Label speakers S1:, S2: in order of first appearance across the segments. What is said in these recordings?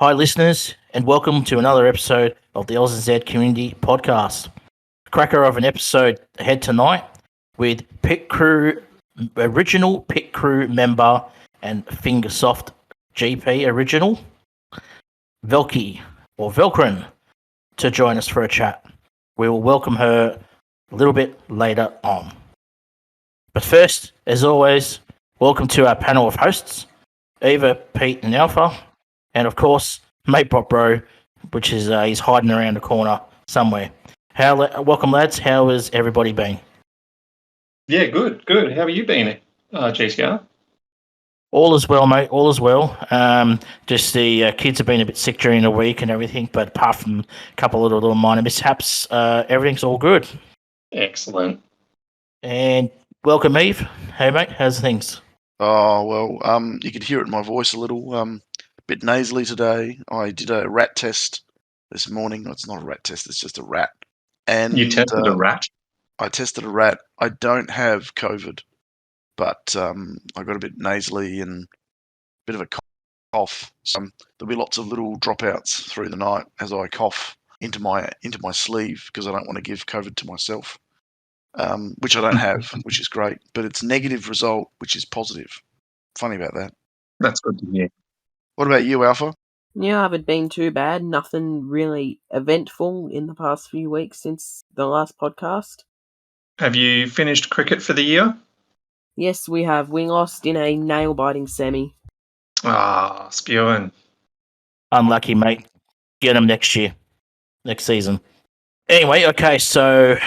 S1: Hi, listeners, and welcome to another episode of the AUSNZ Community Podcast. Cracker of an episode ahead tonight with original Pit Crew member and Fingersoft GP original, Velkyrin, to join us for a chat. We will welcome her a little bit later on. But first, as always, welcome to our panel of hosts, Eva, Pete, and Alpha. And of course, mate Bro, which is he's hiding around the corner somewhere. Welcome, lads. How has everybody been?
S2: Yeah, good. How have you been, GCR?
S1: All is well, mate. All is well. Just the kids have been a bit sick during the week and everything, but apart from a couple of little minor mishaps, everything's all good.
S2: Excellent.
S1: And welcome, Eve. Hey, mate. How's things?
S3: Oh, well, you could hear it in my voice a little. Bit nasally today. I did a rat test this morning. No, it's not a rat test, it's just a rat. And
S2: you tested a rat?
S3: I tested a rat. I don't have COVID, but I got a bit nasally and a bit of a cough. So there'll be lots of little dropouts through the night as I cough into my sleeve because I don't want to give COVID to myself, which I don't have, which is great. But it's negative result, which is positive. Funny about that.
S2: That's good to hear.
S3: What about you, Alpha?
S4: Yeah, I haven't been too bad. Nothing really eventful in the past few weeks since the last podcast.
S2: Have you finished cricket for the year?
S4: Yes, we have. We lost in a nail-biting semi.
S2: Ah, spewing.
S1: Unlucky, mate. Get them next season. Anyway, okay, so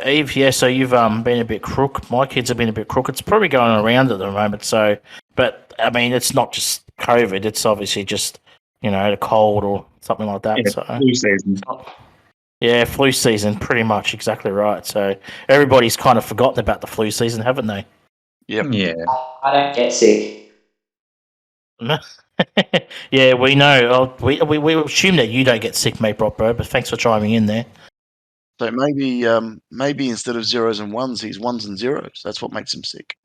S1: Eve, yeah, so you've been a bit crook. My kids have been a bit crook. It's probably going around at the moment, so, but I mean, it's not just COVID, it's obviously just, a cold or something like that.
S2: Yeah,
S1: so
S2: flu season.
S1: Yeah, flu season, pretty much, exactly right. So everybody's kind of forgotten about the flu season, haven't they?
S3: Yep.
S2: Yeah.
S5: I don't get sick.
S1: Yeah, we know. We assume that you don't get sick, mate, bro, but thanks for chiming in there.
S3: So maybe instead of zeros and ones, he's ones and zeros. That's what makes him sick.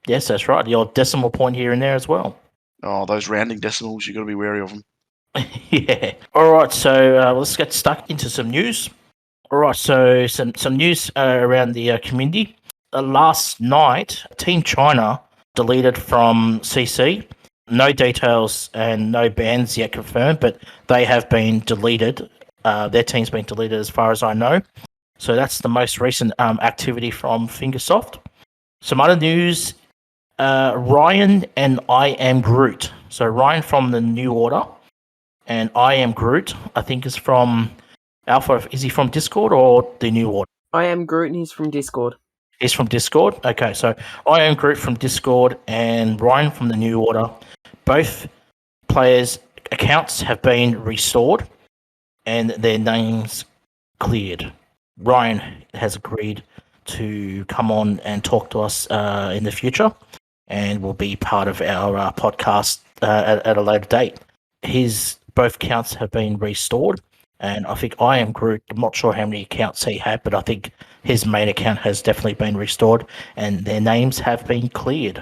S1: Yes, that's right. The odd decimal point here and there as well.
S3: Oh, those rounding decimals, you've got to be wary of them.
S1: Yeah. All right, so let's get stuck into some news. All right, so some news around the community. Last night, Team China deleted from CC. No details and no bans yet confirmed, but they have been deleted. Their team's been deleted as far as I know. So that's the most recent activity from Fingersoft. Some other news, Ryan and I Am Groot. So Ryan from the New Order and I Am Groot, I think is from Alpha. Is he from Discord or the New Order?
S4: I Am Groot and he's from Discord.
S1: He's from Discord? Okay, so I Am Groot from Discord and Ryan from the New Order. Both players' accounts have been restored and their names cleared. Ryan has agreed to come on and talk to us in the future and will be part of our podcast at a later date. His both accounts have been restored, and I think I Am Groot, I'm not sure how many accounts he had, but I think his main account has definitely been restored and their names have been cleared.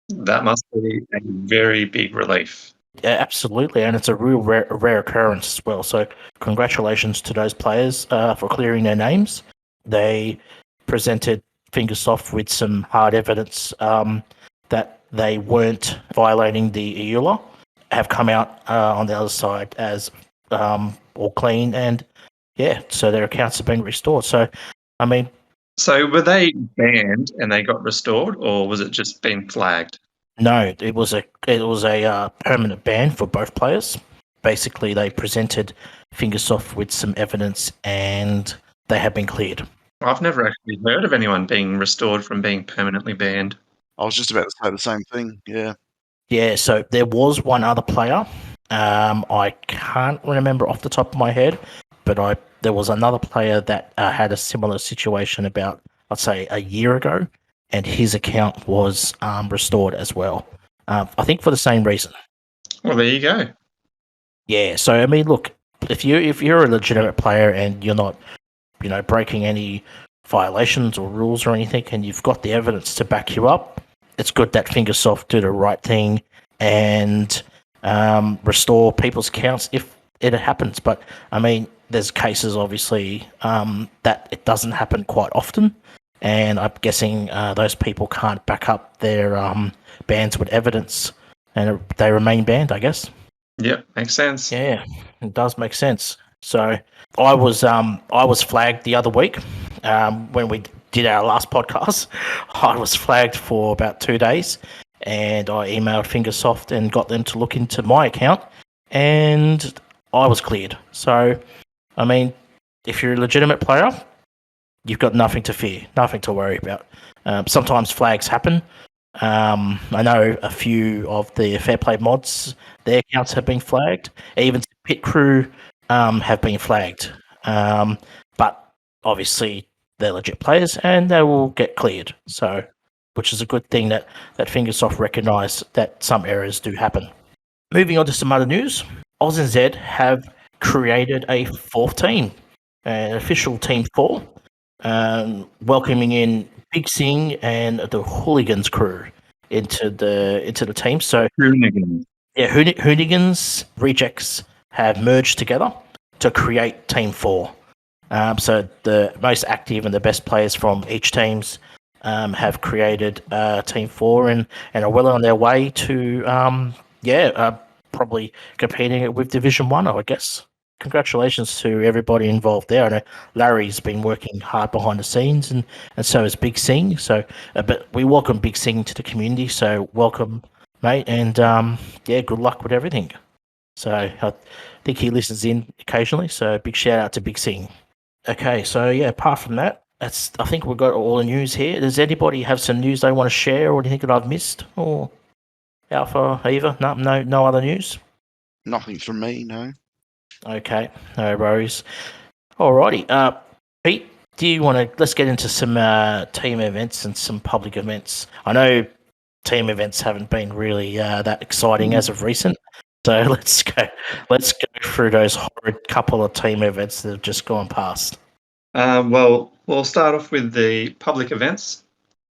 S2: That must be a very big relief.
S1: Yeah, absolutely, and it's a real rare occurrence as well. So congratulations to those players for clearing their names. They presented Fingersoft with some hard evidence that they weren't violating the EULA, have come out on the other side as all clean, and yeah, so their accounts have been restored. So, I mean...
S2: So were they banned and they got restored, or was it just been flagged?
S1: No, it was a permanent ban for both players. Basically, they presented Fingersoft with some evidence and they have been cleared.
S2: I've never actually heard of anyone being restored from being permanently banned.
S3: I was just about to say the same thing, yeah.
S1: Yeah, so there was one other player. I can't remember off the top of my head, but there was another player that had a similar situation about, I'd say, a year ago, and his account was restored as well. I think for the same reason.
S2: Well, there you go.
S1: Yeah, so I mean, look, if you're a legitimate player and you're not, breaking any violations or rules or anything, and you've got the evidence to back you up, it's good that Fingersoft do the right thing and restore people's accounts if it happens. But I mean, there's cases obviously that it doesn't happen quite often, and I'm guessing those people can't back up their bans with evidence, and they remain banned, I guess.
S2: Yep, makes sense.
S1: Yeah, it does make sense. So I was flagged the other week when we did our last podcast. I was flagged for about 2 days, and I emailed Fingersoft and got them to look into my account, and I was cleared. So, I mean, if you're a legitimate player, you've got nothing to fear, nothing to worry about. Sometimes flags happen. I know a few of the Fair Play mods, their accounts have been flagged. Even Pit Crew have been flagged. But obviously they're legit players and they will get cleared. So, which is a good thing that Fingersoft recognise that some errors do happen. Moving on to some other news, AUSNZ have created a fourth team, an official Team 4, welcoming in Big Sing and the Hooligans crew into the team. So
S2: Hoonigan.
S1: yeah, Hoonigans Rejects have merged together to create Team 4. So the most active and the best players from each teams have created Team 4 and are well on their way to probably competing with Division 1, I guess. Congratulations to everybody involved there. I know Larry's been working hard behind the scenes, and so has Big Sing. So, but we welcome Big Sing to the community. So welcome, mate, and good luck with everything. So I think he listens in occasionally. So big shout out to Big Sing. Okay, so yeah, apart from that, I think we've got all the news here. Does anybody have some news they want to share, or anything that I've missed, or Alpha, Eva? No other news.
S3: Nothing from me, no.
S1: Okay, no worries. Alrighty, Pete, do you want to let's get into some team events and some public events? I know team events haven't been really that exciting as of recent, so let's go through those horrid couple of team events that have just gone past.
S2: Well, we'll start off with the public events.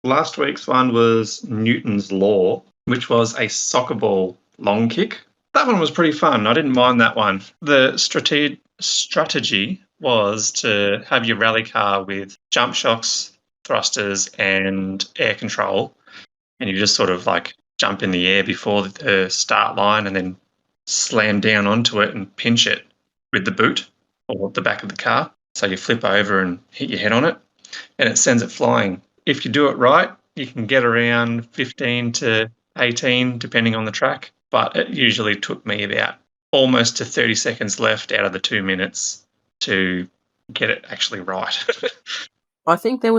S2: Last week's one was Newton's Law, which was a soccer ball long kick. That one was pretty fun. I didn't mind that one. The strategy was to have your rally car with jump shocks, thrusters, and air control, and you just sort of like jump in the air before the start line and then slam down onto it and pinch it with the boot or the back of the car. So you flip over and hit your head on it, and it sends it flying. If you do it right, you can get around 15 to 18, depending on the track. But it usually took me about almost to 30 seconds left out of the 2 minutes to get it actually right.
S4: I think there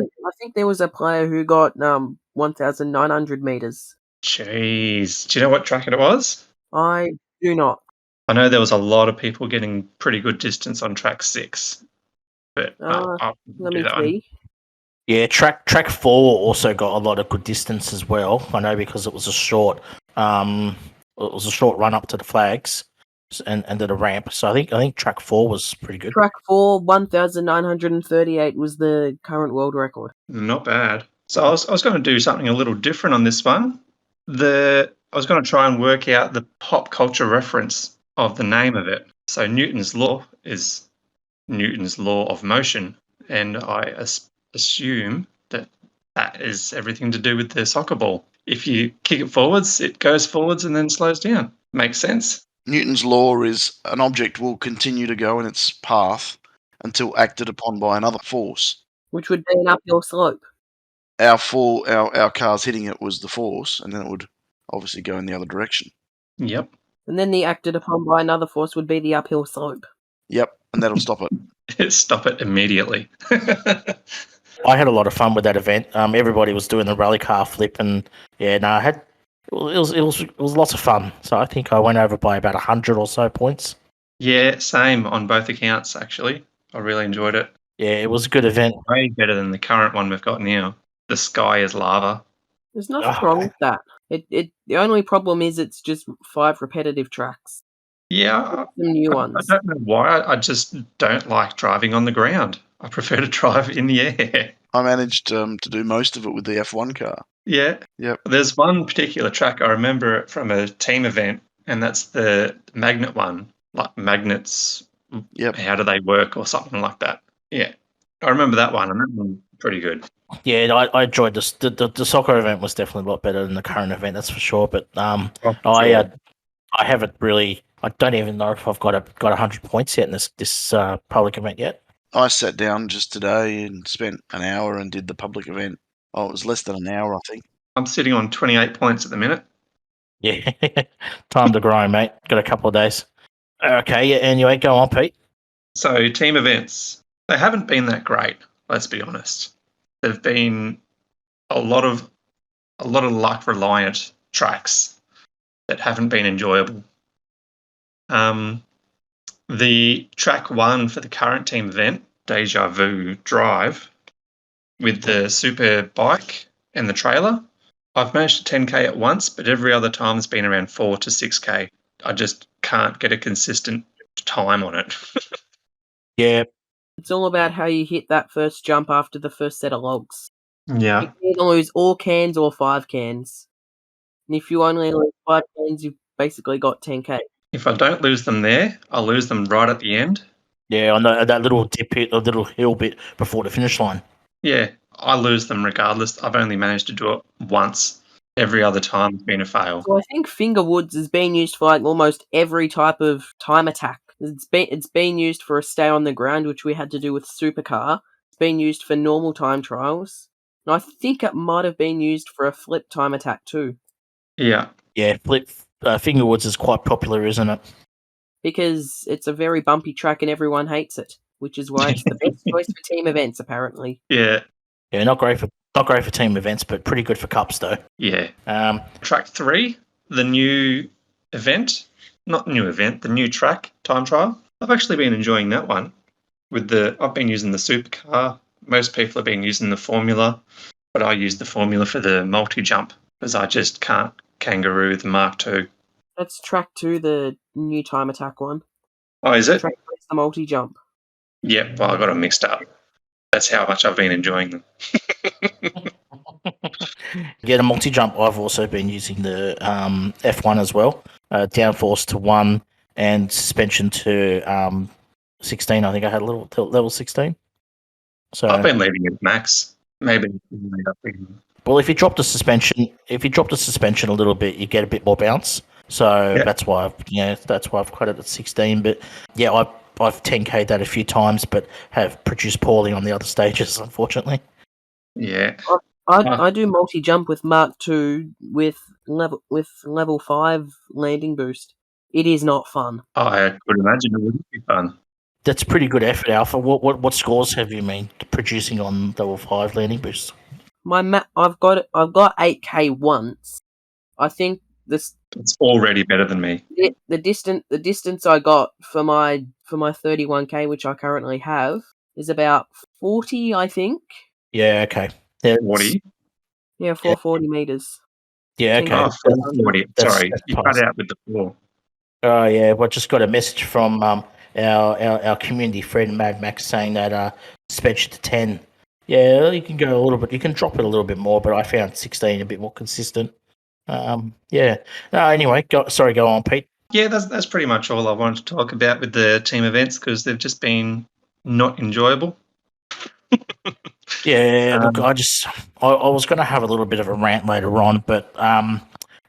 S4: was a player who got 1,900 meters.
S2: Jeez. Do you know what track it was?
S4: I do not.
S2: I know there was a lot of people getting pretty good distance on track 6. But I'll
S4: Let
S2: do
S4: me
S2: that one.
S4: see.
S1: Yeah, track 4 also got a lot of good distance as well. I know because it was a short run up to the flags and to the ramp. So I think track 4 was pretty good.
S4: Track 4, 1,938 was the current world record.
S2: Not bad. So I was going to do something a little different on this one. I was going to try and work out the pop culture reference of the name of it. So Newton's Law is Newton's Law of Motion, and I assume that is everything to do with the soccer ball. If you kick it forwards, it goes forwards and then slows down. Makes sense?
S3: Newton's law is an object will continue to go in its path until acted upon by another force.
S4: Which would be an uphill slope.
S3: Our cars hitting it was the force, and then it would obviously go in the other direction.
S2: Yep.
S4: And then the acted upon by another force would be the uphill slope.
S3: Yep, and that'll stop it.
S2: Stop it immediately.
S1: I had a lot of fun with that event. Everybody was doing the rally car flip, and it was lots of fun. So I think I went over by about 100 or so points.
S2: Yeah, same on both accounts, actually. I really enjoyed it.
S1: Yeah, it was a good event.
S2: Way better than the current one we've got now. The sky is lava.
S4: There's nothing wrong with that. The only problem is it's just 5 repetitive tracks.
S2: Yeah,
S4: Some new
S2: I
S4: ones.
S2: don't know why. I just don't like driving on the ground. I prefer to drive in the air.
S3: I managed to do most of it with the F1 car.
S2: Yeah.
S3: Yep.
S2: There's one particular track I remember it from a team event, and that's the magnet one. Like magnets,
S3: Yep.
S2: how do they work or something like that. Yeah. I remember that one, and that one pretty good.
S1: Yeah, I enjoyed this. The soccer event was definitely a lot better than the current event, that's for sure. But I haven't really. I don't even know if I've got 100 points yet in this public event yet.
S3: I sat down just today and spent an hour and did the public event. Oh, it was less than an hour, I think.
S2: I'm sitting on 28 points at the minute.
S1: Yeah, time to grind, mate. Got a couple of days. Okay, yeah. Anyway, go on, Pete.
S2: So team events, they haven't been that great. Let's be honest. They've been a lot of luck reliant tracks that haven't been enjoyable. The track one for the current team event, Deja Vu Drive, with the super bike and the trailer, I've managed to 10k at once, but every other time it's been around 4 to 6k. I just can't get a consistent time on it.
S1: Yeah,
S4: It's all about how you hit that first jump after the first set of logs.
S2: Yeah.
S4: You can lose all cans or 5 cans. And if you only lose 5 cans, you've basically got 10k.
S2: If I don't lose them there, I'll lose them right at the end.
S1: yeah. On that little dip hit, a little hill bit before the finish line.
S2: Yeah, I lose them regardless. I've only managed to do it once. Every other time it's been a fail.
S4: So I think Fingerwoods has been used for like almost every type of time attack. It's been used for a stay on the ground, which we had to do with Supercar. It's been used for normal time trials. And I think it might have been used for a flip time attack too.
S2: Yeah.
S1: Yeah, Fingerwoods is quite popular, isn't it?
S4: Because it's a very bumpy track and everyone hates it, which is why it's the best choice for team events, apparently.
S2: Yeah.
S1: Yeah, not great for team events, but pretty good for cups though.
S2: Yeah.
S1: Track
S2: 3, the new event. Not new event, the new track, time trial. I've actually been enjoying that one. I've been using the supercar. Most people have been using the formula, but I use the formula for the multi-jump because I just can't kangaroo the Mark II.
S4: That's track 2, the new time attack one.
S2: Oh, is it?
S4: Track 3 is the multi-jump.
S2: Yeah, well, I got them mixed up. That's how much I've been enjoying them.
S1: Yeah, the multi-jump, I've also been using the F1 as well. Downforce to 1 and suspension to 16. I think I had a little level 16. So
S2: I've been leaving it max. Maybe.
S1: well, if you drop the suspension a little bit, you get a bit more bounce. So
S2: Yeah.
S1: that's why I've got it at 16. But yeah, I've 10k'd that a few times, but have produced poorly on the other stages, unfortunately.
S2: Yeah.
S4: I do multi-jump with Mark II with level 5 landing boost. It is not fun.
S2: I could imagine it would be fun.
S1: That's pretty good effort, Alpha. What scores have you been producing on level 5 landing boost?
S4: I've got 8k once. I think
S2: It's already better than me.
S4: the distance I got for my 31k, which I currently have, is about 40, I think.
S1: Yeah, okay. Yeah,
S2: 40?
S4: Yeah, 440 meters.
S1: Yeah, okay.
S2: Oh, 40. Sorry,
S1: that's
S2: you
S1: close.
S2: cut out with the 4.
S1: Oh yeah, well, just got a message from our community friend Mad Max saying that suspension to 10. Yeah, you can go a little bit. You can drop it a little bit more, but I found 16 a bit more consistent. Yeah. No, anyway, go on, Pete.
S2: Yeah, that's pretty much all I wanted to talk about with the team events because they've just been not enjoyable.
S1: Yeah, look, I was going to have a little bit of a rant later on, but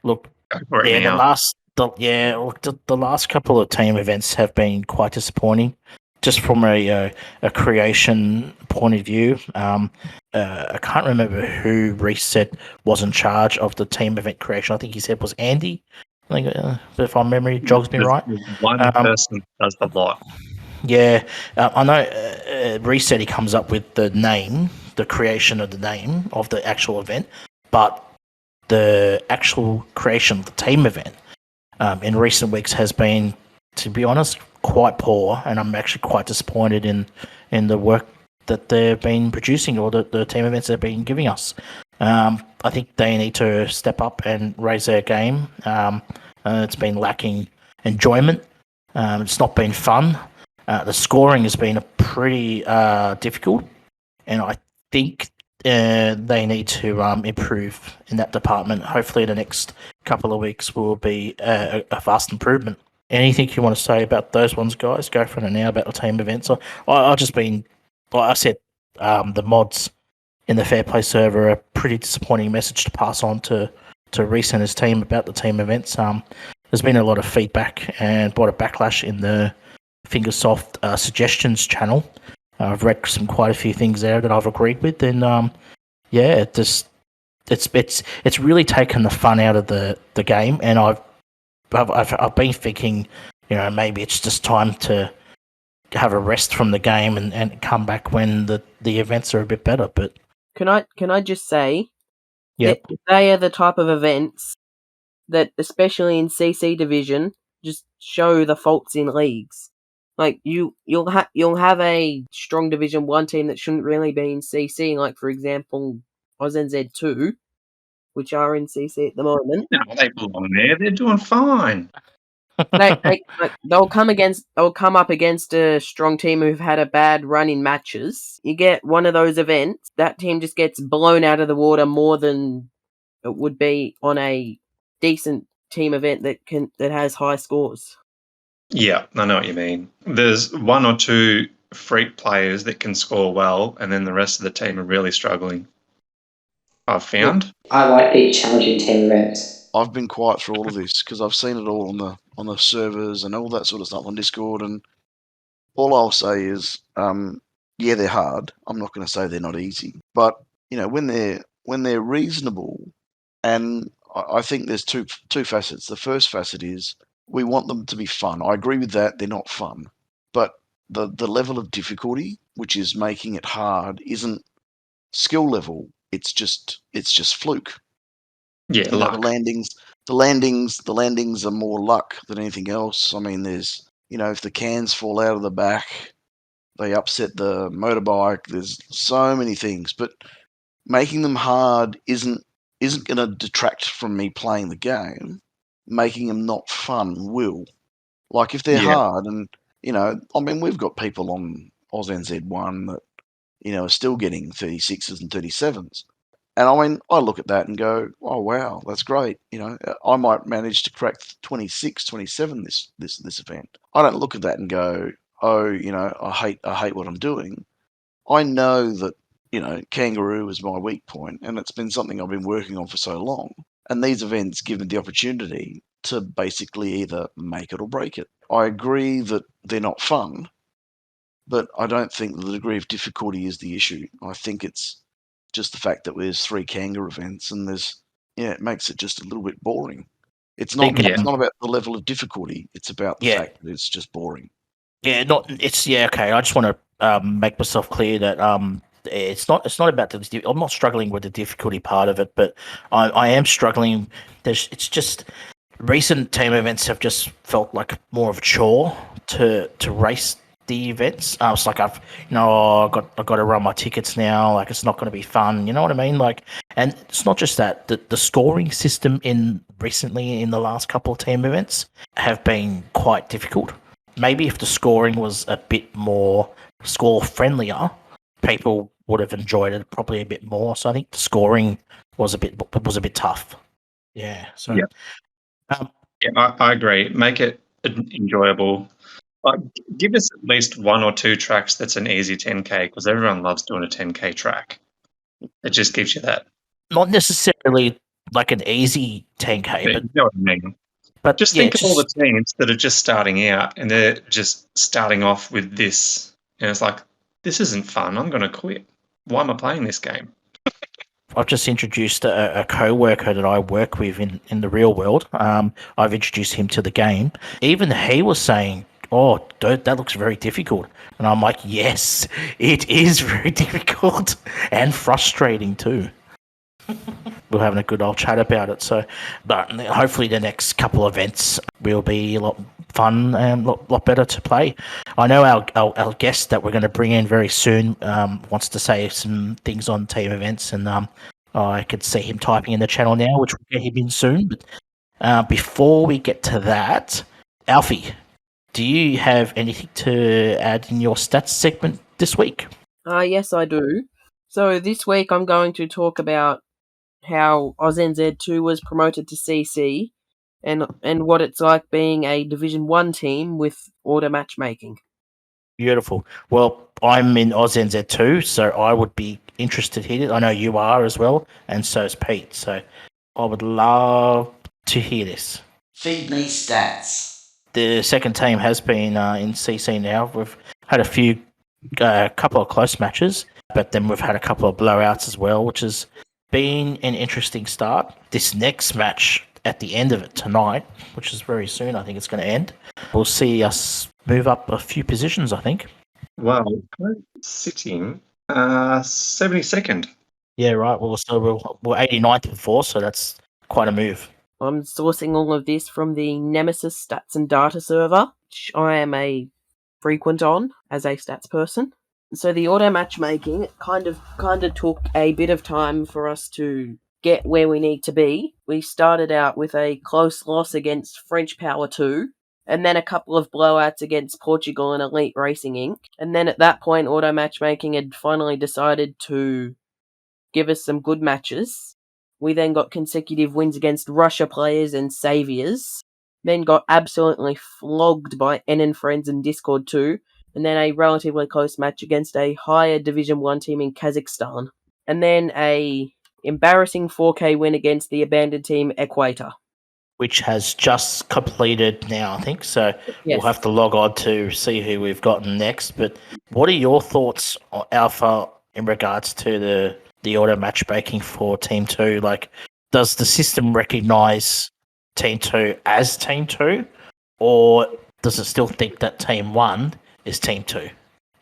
S1: look,
S2: Go for it
S1: yeah,
S2: now.
S1: the last couple of team events have been quite disappointing, just from a creation point of view. I can't remember who Reese said was in charge of the team event creation. I think he said was Andy. I think, if my memory jogs me right.
S2: One person does the lot.
S1: Yeah, I know Reese said he comes up with the name, the creation of the name of the actual event, but the actual creation of the team event in recent weeks has been, to be honest, quite poor, and I'm actually quite disappointed in the work that they've been producing or the team events they've been giving us. I think they need to step up and raise their game. It's been lacking enjoyment. It's not been fun. The scoring has been pretty difficult, and I think they need to improve in that department. Hopefully, the next couple of weeks will be a vast improvement. Anything you want to say about those ones, guys? Go for it now about the team events. I've just been, like I said, the mods in the Fair Play server are a pretty disappointing message to pass on to Reese and his team about the team events. There's been a lot of feedback and a lot of backlash in the Fingersoft suggestions channel. I've read quite a few things there that I've agreed with, and it's really taken the fun out of the game. And I've been thinking, maybe it's just time to have a rest from the game and come back when the events are a bit better. But
S4: Can I just say,
S1: Yep.
S4: that they are the type of events that, especially in CC division, just show the faults in leagues. Like you'll have a strong Division 1 team that shouldn't really be in CC, like for example AUSNZ 2, which are in CC at the moment.
S2: No, they belong there. They're doing fine.
S4: They'll come up against a strong team who've had a bad run in matches. You get one of those events, that team just gets blown out of the water more than it would be on a decent team event that has high scores.
S2: Yeah, I know what you mean. There's one or two freak players that can score well, and then the rest of the team are really struggling. I've found.
S5: I like the challenging team events.
S3: I've been quiet through all of this because I've seen it all on the servers and all that sort of stuff on Discord, and all I'll say is, yeah, they're hard. I'm not going to say they're not easy, but when they're reasonable, and I think there's two facets. The first facet is we want them to be fun. I agree with that. They're not fun, but the level of difficulty, which is making it hard, isn't skill level. It's just fluke.
S2: Yeah, luck.
S3: The landings are more luck than anything else. I mean, there's if the cans fall out of the back, they upset the motorbike. There's so many things, but making them hard isn't going to detract from me playing the game. Making them not fun will. Like if they're hard, and I mean, we've got people on AUSNZ1 that are still getting 36s and 37s. And I mean, I look at that and go, oh, wow, that's great. I might manage to crack 26, 27 this event. I don't look at that and go, oh, I hate what I'm doing. I know that, kangaroo is my weak point, and it's been something I've been working on for so long. And these events give me the opportunity to basically either make it or break it. I agree that they're not fun, but I don't think the degree of difficulty is the issue. I think it's just the fact that there's 3 kangaroo events, and it makes it just a little bit boring. It's not about the level of difficulty. It's about the fact that it's just boring.
S1: Yeah, okay. I just want to make myself clear that it's not about the. I'm not struggling with the difficulty part of it, but I am struggling. It's just recent team events have just felt like more of a chore to race the events. It's like I've got to run my tickets now. Like it's not going to be fun. You know what I mean? Like, and it's not just that. The scoring system recently in the last couple of team events have been quite difficult. Maybe if the scoring was a bit more score friendlier, people would have enjoyed it probably a bit more. So I think the scoring was a bit tough. Yeah. So
S2: I agree. Make it enjoyable. Give us at least 1 or 2 tracks that's an easy 10K, because everyone loves doing a 10K track. It just gives you that.
S1: Not necessarily like an easy 10K, but
S2: you know what I mean. But just think of all the teams that are just starting out, and they're just starting off with this. And it's like, this isn't fun. I'm going to quit. Why am I playing this game?
S1: I've just introduced a co-worker that I work with in the real world. I've introduced him to the game. Even he was saying, oh, dude, that looks very difficult. And I'm like, yes, it is very difficult and frustrating too. We're having a good old chat about it. So, but hopefully the next couple of events will be a lot fun and a lot better to play. I know our guest that we're going to bring in very soon wants to say some things on team events, and I could see him typing in the channel now, which will get him in soon. But before we get to that, Alfie, do you have anything to add in your stats segment this week?
S4: Yes, I do. So this week I'm going to talk about how AUSNZ 2 was promoted to CC and what it's like being a Division 1 team with order matchmaking.
S1: Beautiful. Well, I'm in AUSNZ too, so I would be interested here. I know you are as well, and so is Pete. So I would love to hear this.
S6: Feed me stats.
S1: The second team has been in CC now. We've had a couple of close matches, but then we've had a couple of blowouts as well, which has been an interesting start. This next match at the end of it tonight, which is very soon, I think it's going to end, we'll see us move up a few positions, I think.
S2: Well, sitting 72nd.
S1: Yeah, right. Well, so we're 89th before, so that's quite a move.
S4: I'm sourcing all of this from the Nemesis Stats and Data server, which I am a frequent on as a stats person. So the auto matchmaking kind of took a bit of time for us to get where we need to be. We started out with a close loss against French Power 2, and then a couple of blowouts against Portugal and Elite Racing Inc. And then at that point, auto matchmaking had finally decided to give us some good matches. We then got consecutive wins against Russia players and Saviors, then got absolutely flogged by N and Friends and Discord 2, and then a relatively close match against a higher Division 1 team in Kazakhstan, and then a embarrassing 4K win against the abandoned team Equator.
S1: Which has just completed now, I think. So
S4: Yes.
S1: We'll have to log on to see who we've gotten next. But what are your thoughts, Alpha, in regards to the auto matchmaking for Team 2? Like, does the system recognise Team 2 as Team 2? Or does it still think that Team 1 is Team 2?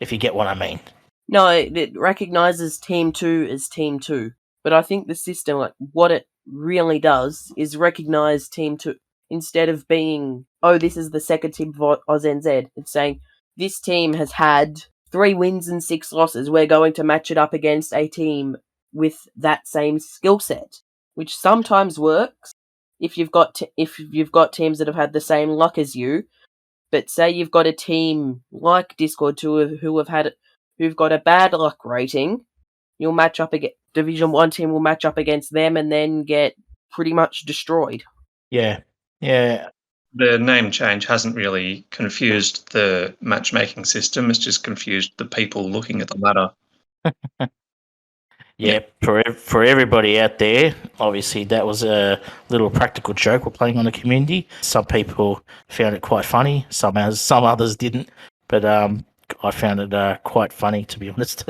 S1: If you get what I mean.
S4: No, it recognises Team 2 as Team 2. But I think the system, like, what it really does is recognise Team 2. Instead of being, oh, this is the second team of AUSNZ, it's saying, this team has had 3 wins and 6 losses. We're going to match it up against a team with that same skill set, which sometimes works if you've got teams that have had the same luck as you. But say you've got a team like Discord 2 who've got a bad luck rating, you'll match up against Division 1 team will match up against them and then get pretty much destroyed.
S1: Yeah.
S2: The name change hasn't really confused the matchmaking system. It's just confused the people looking at the ladder.
S1: Yeah, for everybody out there, obviously that was a little practical joke we're playing on the community. Some people found it quite funny, some others didn't, but I found it quite funny, to be honest.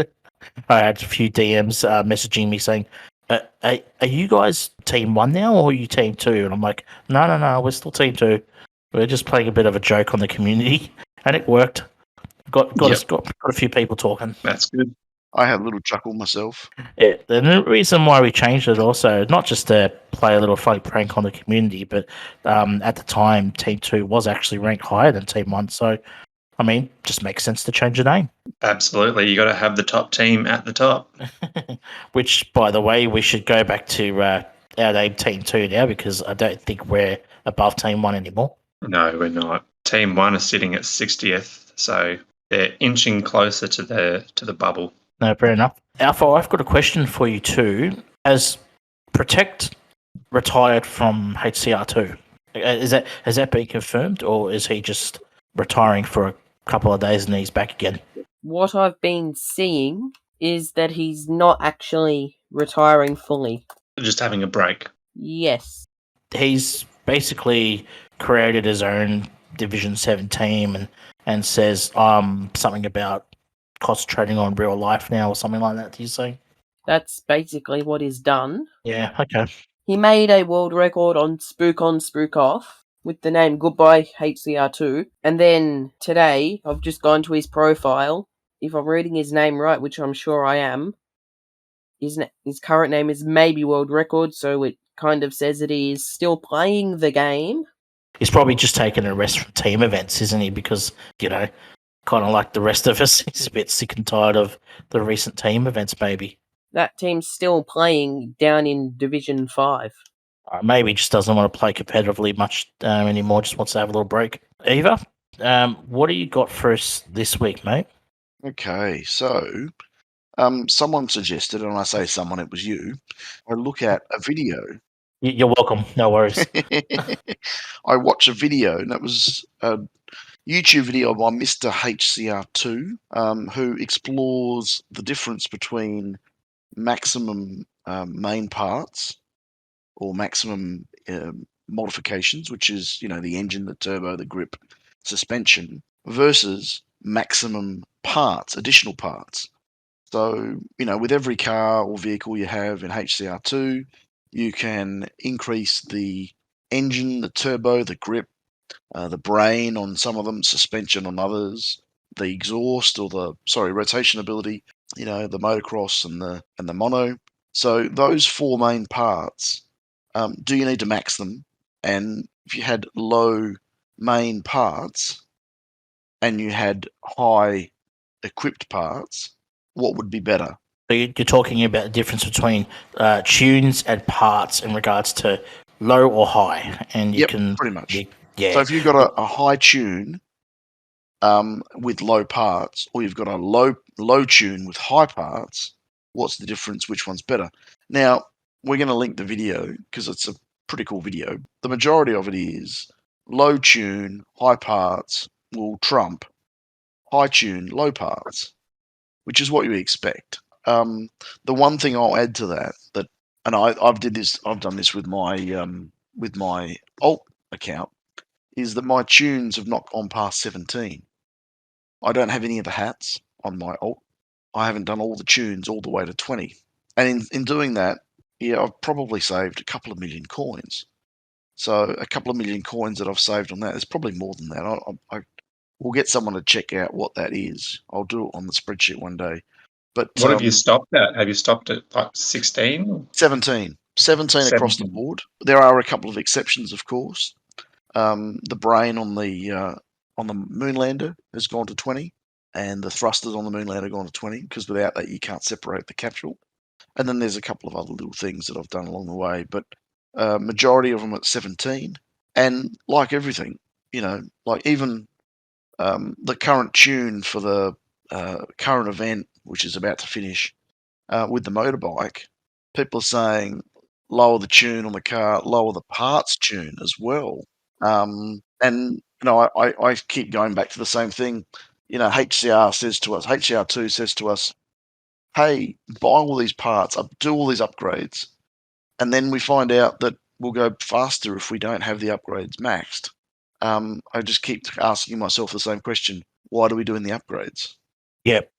S1: I had a few DMs messaging me saying, are you guys Team 1 now, or are you Team 2? And I'm like, no, we're still Team 2. We're just playing a bit of a joke on the community, and it worked. Got a few people talking.
S2: That's good.
S3: I had a little chuckle myself.
S1: Yeah, the reason why we changed it also, not just to play a little funny prank on the community, but at the time, Team 2 was actually ranked higher than Team 1. So, I mean, just makes sense to change the name.
S2: Absolutely. You got to have the top team at the top.
S1: Which, by the way, we should go back to our name Team 2 now, because I don't think we're above Team 1 anymore.
S2: No, we're not. Team 1 is sitting at 60th, so they're inching closer to the bubble.
S1: No, fair enough. Alpha, I've got a question for you too. Has Protect retired from HCR2? Has that been confirmed, or is he just retiring for a couple of days and he's back again?
S4: What I've been seeing is that he's not actually retiring fully.
S2: Just having a break.
S4: Yes.
S1: He's basically created his own Division 7 team and says something about concentrating on real life now or something like that, do you say?
S4: That's basically what he's done.
S1: Yeah, okay.
S4: He made a world record on Spook On, Spook Off with the name Goodbye HCR2. And then today, I've just gone to his profile. If I'm reading his name right, which I'm sure I am, his current name is Maybe World Record, so it kind of says that he is still playing the game.
S1: He's probably just taken a rest from team events, isn't he? Because, kind of like the rest of us, he's a bit sick and tired of the recent team events, maybe.
S4: That team's still playing down in Division 5.
S1: Maybe he just doesn't want to play competitively much anymore, just wants to have a little break. Eva, what do you got for us this week, mate?
S3: Okay, so someone suggested, and I say someone, it was you, I look at a video.
S1: You're welcome. No worries.
S3: I watch a video, and it was a YouTube video by Mr. HCR2, who explores the difference between maximum main parts or maximum modifications, which is, the engine, the turbo, the grip, suspension, versus maximum parts, additional parts. So, with every car or vehicle you have in HCR2, you can increase the engine, the turbo, the grip, the brain on some of them, suspension on others, the exhaust or rotation ability, the motocross and the mono. So those four main parts, do you need to max them? And if you had low main parts and you had high equipped parts, what would be better?
S1: So you're talking about the difference between tunes and parts in regards to low or high, and you
S3: Yep,
S1: can
S3: pretty much.
S1: yeah.
S3: So if you've got a high tune with low parts, or you've got a low tune with high parts, what's the difference? Which one's better? Now, we're going to link the video because it's a pretty cool video. The majority of it is low tune, high parts will trump high tune, low parts, which is what you expect. The one thing I'll add to that, and I've done this with my alt account, is that my tunes have not gone past 17. I don't have any of the hats on my alt. I haven't done all the tunes all the way to 20. And in doing that, I've probably saved a couple of million coins. So a couple of million coins that I've saved on that, there's probably more than that. I will get someone to check out what that is. I'll do it on the spreadsheet one day. But
S2: What have you stopped at? Have you stopped at like 16?
S3: 17 across the
S2: 17.
S3: board. There are a couple of exceptions, of course. The brain on the Moonlander has gone to 20, and the thrusters on the Moonlander have gone to 20, because without that you can't separate the capsule. And then there's a couple of other little things that I've done along the way, but majority of them at 17. And like everything, like even the current tune for the current event, which is about to finish, with the motorbike, people are saying lower the tune on the car, lower the parts tune as well. And I keep going back to the same thing. HCR2 says to us, hey, buy all these parts, do all these upgrades, and then we find out that we'll go faster if we don't have the upgrades maxed. I just keep asking myself the same question: why are we doing the upgrades?
S1: Yep.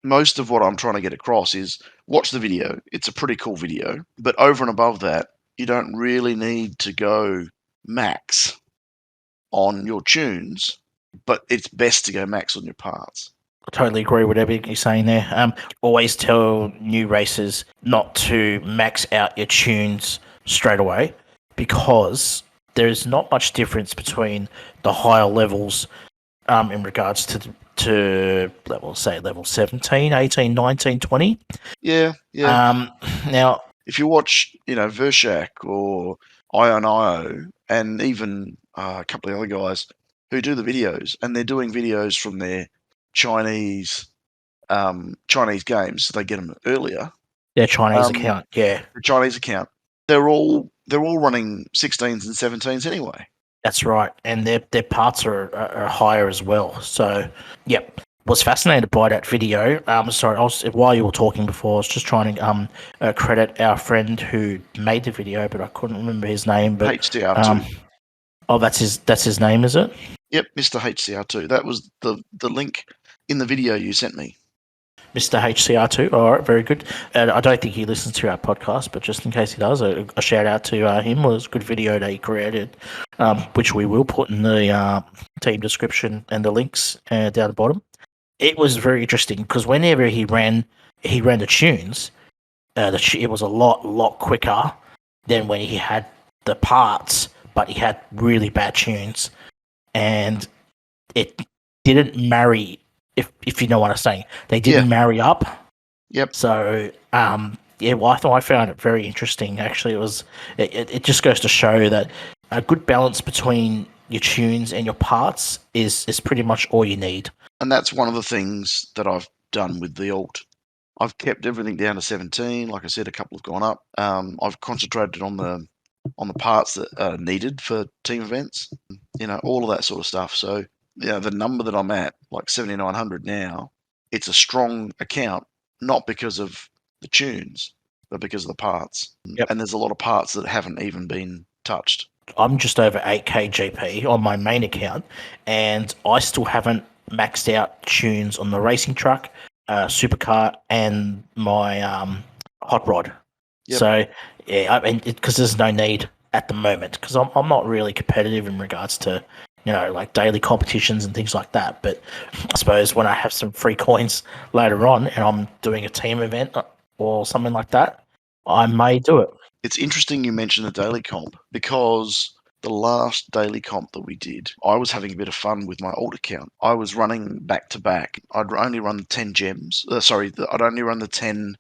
S3: Most of what I'm trying to get across is watch the video. It's a pretty cool video, but over and above that, you don't really need to go max on your tunes, but it's best to go max on your parts.
S1: I totally agree with everything you're saying there. Always tell new racers not to max out your tunes straight away, because there's not much difference between the higher levels in regards to level 17, 18, 19, 20.
S3: Yeah.
S1: Now,
S3: If you watch, Vershak or IO, and even a couple of other guys who do the videos, and they're doing videos from their Chinese games, so they get them earlier.
S1: their Chinese account, yeah.
S3: The Chinese account, they're all running 16s and 17s anyway.
S1: That's right, and their parts are higher as well. So, yep, was fascinated by that video. While you were talking before, I was just trying to credit our friend who made the video, but I couldn't remember his name. But
S3: HCR2.
S1: That's his name, is it?
S3: Yep, Mr. HCR2. That was the link in the video you sent me.
S1: Mr. HCR2. All right, very good. I don't think he listens to our podcast, but just in case he does, a shout out to him. It was a good video that he created, which we will put in the team description and the links down the bottom. It was very interesting because whenever he ran the tunes, it was a lot quicker than when he had the parts, but he had really bad tunes, and it didn't marry. If you know what I'm saying, they didn't marry up.
S3: Yep.
S1: So, I found it very interesting. Actually, it just goes to show that a good balance between your tunes and your parts is pretty much all you need.
S3: And that's one of the things that I've done with the alt. I've kept everything down to 17. Like I said, a couple have gone up. I've concentrated on the parts that are needed for team events, all of that sort of stuff. So, the number that I'm at, like 7,900 now, it's a strong account, not because of the tunes, but because of the parts.
S1: Yep.
S3: And there's a lot of parts that haven't even been touched.
S1: I'm just over 8k GP on my main account, and I still haven't maxed out tunes on the racing truck, supercar, and my hot rod.
S3: Yep.
S1: So, yeah, I mean, because there's no need at the moment, because I'm not really competitive in regards to, like daily competitions and things like that. But I suppose when I have some free coins later on and I'm doing a team event or something like that, I may do it.
S3: It's interesting you mention the daily comp, because the last daily comp that we did, I was having a bit of fun with my alt account. I was running back to back. I'd only run 10 gems. I'd only run the 10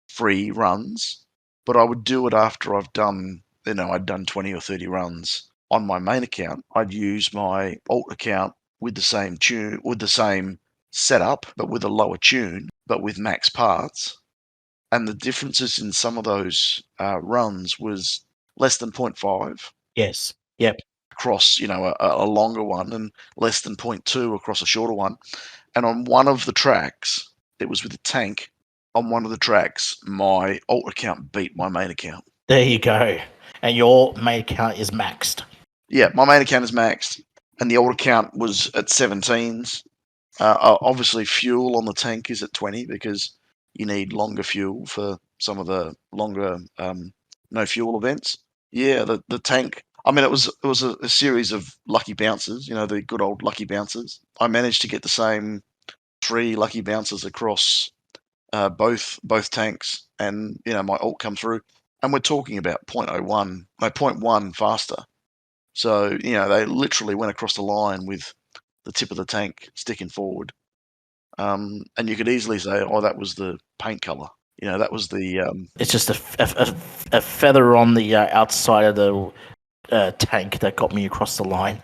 S3: free runs, but I would do it after I've done, I'd done 20 or 30 runs on my main account. I'd use my alt account with the same tune, with the same setup, but with a lower tune, but with max parts. And the differences in some of those runs was less than 0.5.
S1: Yes. Yep.
S3: Across, a longer one, and less than 0.2 across a shorter one. And on one of the tracks, it was with a tank. On one of the tracks, my alt account beat my main account.
S1: There you go. And your main account is maxed.
S3: Yeah, my main account is maxed, and the alt account was at 17s. Obviously, fuel on the tank is at 20 because you need longer fuel for some of the longer no fuel events. Yeah, the tank. I mean, it was a series of lucky bounces. The good old lucky bounces. I managed to get the same 3 lucky bounces across both tanks, and my alt come through, and we're talking about 0.1 faster. So they literally went across the line with the tip of the tank sticking forward. And you could easily say, oh, that was the paint color. That was the.
S1: It's just a feather on the outside of the tank that got me across the line.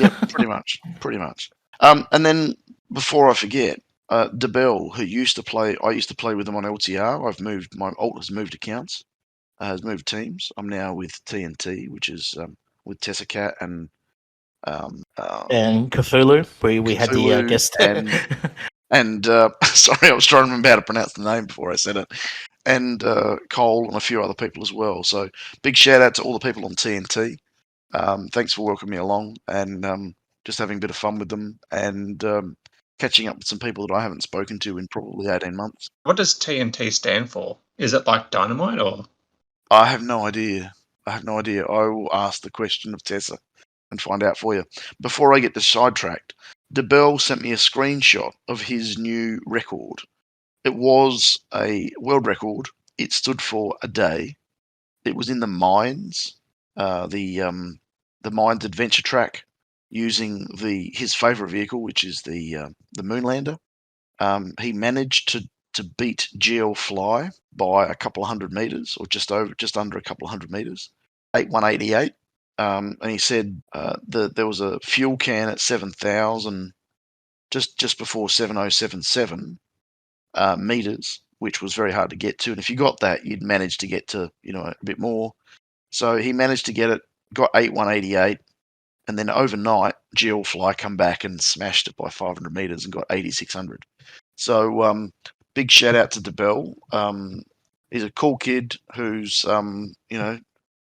S3: Yeah, pretty much. And then before I forget, DeBell, who I used to play with him on LTR. My alt has moved accounts, has moved teams. I'm now with TNT, which is with Tessa Cat and
S1: Cthulhu. We had the
S3: Cthulhu
S1: guest
S3: and sorry, I was trying to remember how to pronounce the name before I said it. And Cole and a few other people as well. So big shout out to all the people on TNT. Thanks for welcoming me along, and just having a bit of fun with them, and catching up with some people that I haven't spoken to in probably 18 months.
S2: What does TNT stand for? Is it like dynamite or?
S3: I have no idea. I will ask the question of Tessa and find out for you. Before I get this sidetracked, DeBell sent me a screenshot of his new record. It was a world record. It stood for a day. It was in the mines, the mines adventure track, using his favorite vehicle, which is the Moonlander. He managed to beat GL Fly by a couple of hundred meters, or just under a couple of hundred meters, 8,188. And he said there was a fuel can at 7,000, just before 7,077 meters, which was very hard to get to. And if you got that, you'd manage to get to a bit more. So he managed to get it, got 8,188, and then overnight, GL Fly come back and smashed it by 500 meters and got 8,600. So big shout out to DeBell. He's a cool kid who's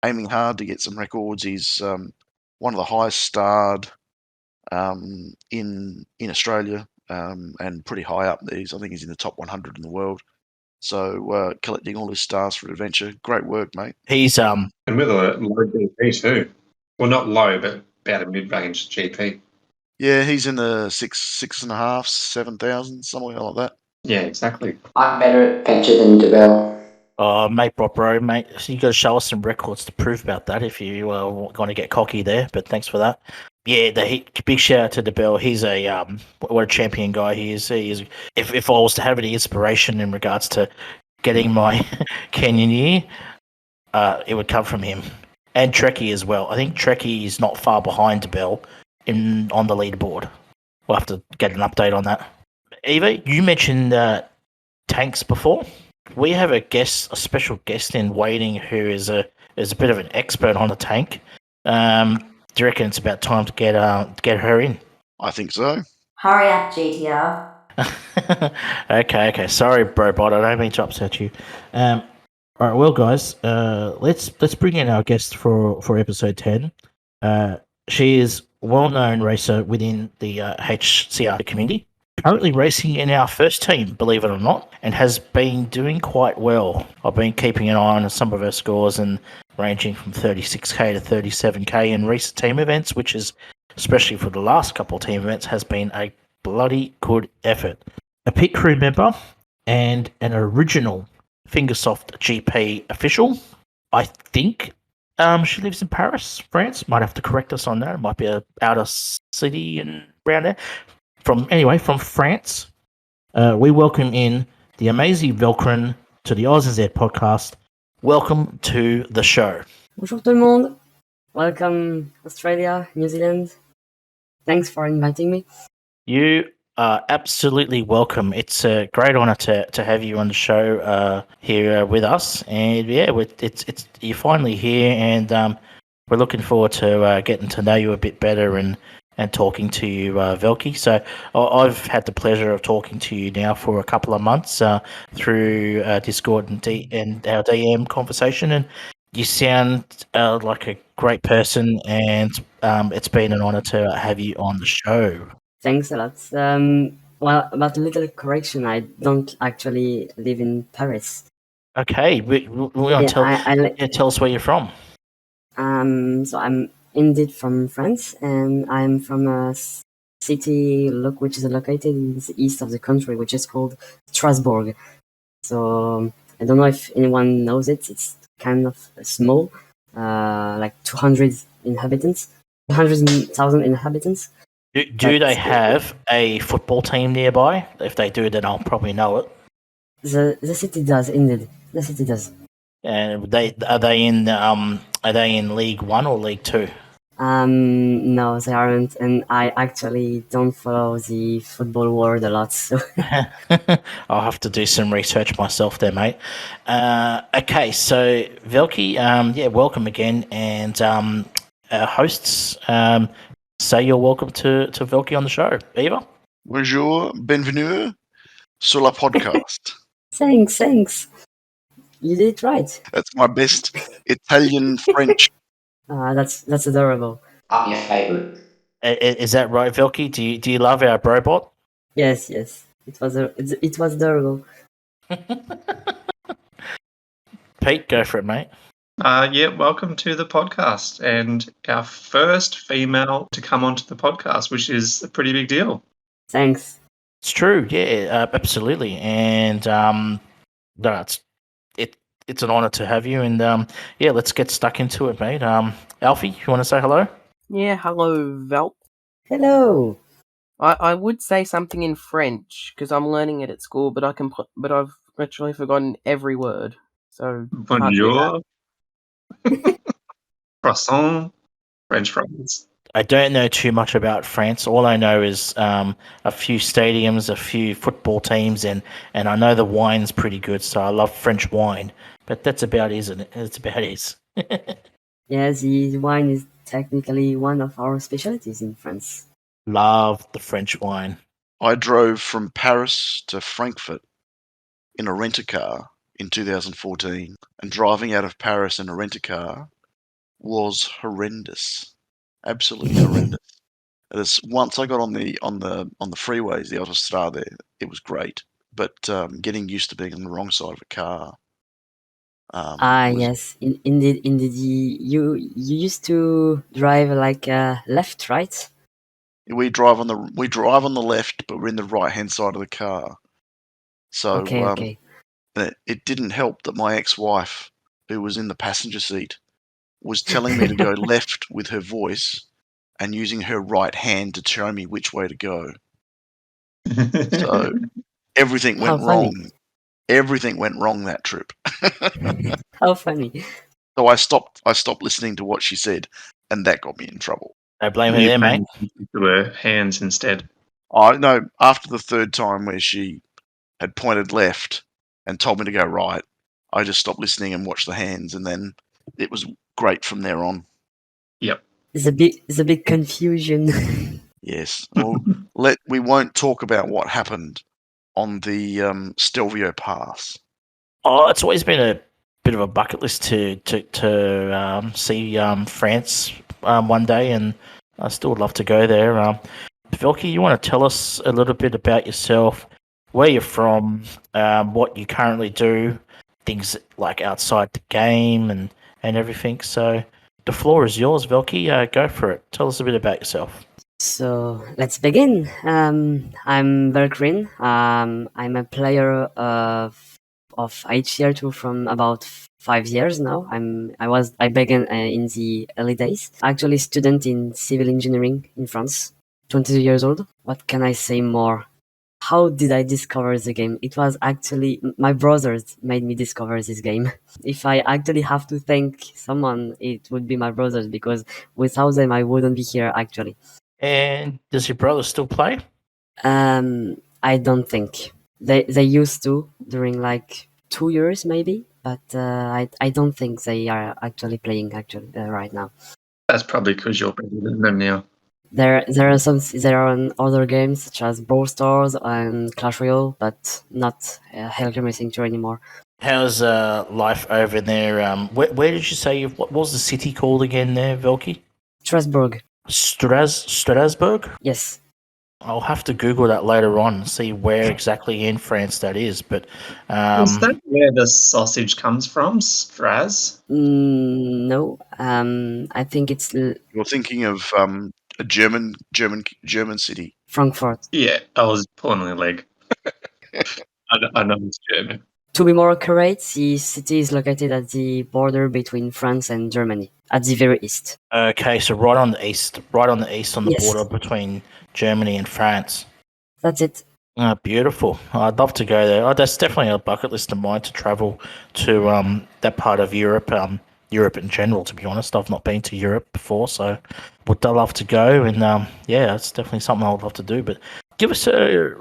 S3: aiming hard to get some records. He's one of the highest starred in Australia, and pretty high up. I think he's in the top 100 in the world. So collecting all his stars for adventure. Great work, mate.
S1: He's
S2: And with a low GP too. Well, not low, but about a mid-range GP.
S3: Yeah, he's in the 6.5, 7,000, somewhere like that.
S2: Yeah, exactly.
S5: I'm better at adventure than DeBell.
S1: mate, bro, mate. So you got to show us some records to prove about that if you going to get cocky there. But thanks for that. Yeah, big shout out to DeBell. He's what a champion guy he is. If I was to have any inspiration in regards to getting my Canyon year, it would come from him. And Trekkie as well. I think Trekkie is not far behind DeBell on the leaderboard. We'll have to get an update on that. Eva, you mentioned tanks before. We have a special guest in waiting who is a bit of an expert on a tank. Do you reckon it's about time to get her in?
S3: I think so.
S7: Hurry up, GTR.
S1: Okay. Sorry, Brobot. I don't mean to upset you. All right, well, guys, let's bring in our guest for episode 10. She is a well-known racer within the HCR community. Currently racing in our first team, believe it or not, and has been doing quite well. I've been keeping an eye on some of her scores and ranging from 36k to 37k in recent team events, which is, especially for the last couple of team events, has been a bloody good effort. A pit crew member and an original Fingersoft GP official. I think she lives in Paris, France. Might have to correct us on that. It might be a outer city and around there. From France, we welcome in the amazing Velkyrin to the AUSNZ podcast. Welcome to the show.
S8: Bonjour tout le monde. Welcome Australia, New Zealand. Thanks for inviting me.
S1: You are absolutely welcome. It's a great honour to have you on the show here with us. And yeah, it's you're finally here, and we're looking forward to getting to know you a bit better and talking to you, Velky. So I've had the pleasure of talking to you now for a couple of months through Discord and our DM conversation, and you sound like a great person, and it's been an honour to have you on the show.
S8: Thanks a lot. Well, about a little correction, I don't actually live in Paris.
S1: Okay, we want to tell us where you're from.
S8: So I'm indeed from France, and I'm from a city which is located in the east of the country, which is called Strasbourg. So I don't know if anyone knows it. It's kind of small, like 200,000 inhabitants.
S1: Do they have a football team nearby? If they do, then I'll probably know it.
S8: The city does, indeed. The city does.
S1: And are they in League 1 or League 2?
S8: No, they aren't, and I actually don't follow the football world a lot. So
S1: I'll have to do some research myself there, mate. Okay, so Velky, welcome again, and our hosts, say you're welcome to Velky on the show. Eva?
S3: Bonjour, bienvenue sur la podcast.
S8: Thanks. You did it right.
S3: That's my best Italian French.
S8: That's adorable.
S5: I'm your favorite.
S1: Is that right, Velky? Do you love our Brobot?
S8: Yes. It was adorable.
S1: Pete, go for it, mate.
S2: Welcome to the podcast, and our first female to come onto the podcast, which is a pretty big deal.
S8: Thanks.
S1: It's true, yeah, absolutely, and it's an honour to have you, and let's get stuck into it, mate. Alfie, you want to say hello?
S4: Yeah, hello, Val.
S8: Hello.
S4: I would say something in French because I'm learning it at school, but I've literally forgotten every word. So
S2: Bonjour, croissant, French fries.
S1: I don't know too much about France. All I know is a few stadiums, a few football teams, and I know the wine's pretty good, so I love French wine. But that's about it, isn't it? That's about it.
S8: Yeah, the wine is technically one of our specialties in France.
S1: Love the French wine.
S3: I drove from Paris to Frankfurt in a rent-a-car in 2014, and driving out of Paris in a rent-a-car was horrendous. Absolutely horrendous. Once I got on the freeways, the autostrade there, it was great. But getting used to being on the wrong side of a car.
S8: Yes, indeed. You used to drive like left, right?
S3: We drive on the left, but we're in the right hand side of the car. So
S8: Okay.
S3: It didn't help that my ex-wife, who was in the passenger seat, was telling me to go left with her voice and using her right hand to show me which way to go. So everything went wrong.
S8: Funny.
S3: Everything went wrong that trip.
S8: How funny.
S3: So I stopped listening to what she said, and that got me in trouble.
S1: I blame her there, mate.
S2: To her hands instead.
S3: I know after the third time where she had pointed left, and told me to go right, I just stopped listening and watched the hands, and then it was great from there on.
S2: Yep.
S8: It's a big confusion.
S3: Yes. Well, we won't talk about what happened on the Stelvio Pass.
S1: Oh, it's always been a bit of a bucket list to see France one day, and I still would love to go there. Velky, you want to tell us a little bit about yourself, where you're from, what you currently do, things like outside the game and everything. So the floor is yours, Velky. Go for it. Tell us a bit about yourself.
S8: So let's begin. I'm Velkyrin. I'm a player of HCR2 from about 5 years now. I began in the early days. Actually, student in civil engineering in France. 22 years old. What can I say more? How did I discover the game? It was actually my brothers made me discover this game. If I actually have to thank someone, it would be my brothers, because without them I wouldn't be here actually.
S1: And does your brother still play?
S8: I don't think they used to during like 2 years maybe, but I don't think they are actually playing right now.
S2: That's probably because you're better than them now.
S8: There are other games such as Brawl Stars and Clash Royale, but not HillClimb Racing 2 anymore.
S1: How's life over there? Where did you say what was the city called again there, Velky?
S8: Strasbourg.
S1: Strasbourg?
S8: Yes.
S1: I'll have to Google that later on and see where exactly in France that is. But
S2: Is that where the sausage comes from? Straz?
S8: No. I think it's
S3: You're thinking of a German city.
S8: Frankfurt.
S2: Yeah, I was pulling a leg. I know it's German.
S8: To be more accurate, the city is located at the border between France and Germany, at the very east.
S1: Okay, so right on the east on the
S8: Yes.
S1: border between Germany and France.
S8: That's it.
S1: Beautiful. I'd love to go there. That's definitely a bucket list of mine to travel to that part of Europe. Europe in general, to be honest. I've not been to Europe before, so would love to go. And yeah, it's definitely something I would love to do. But give us a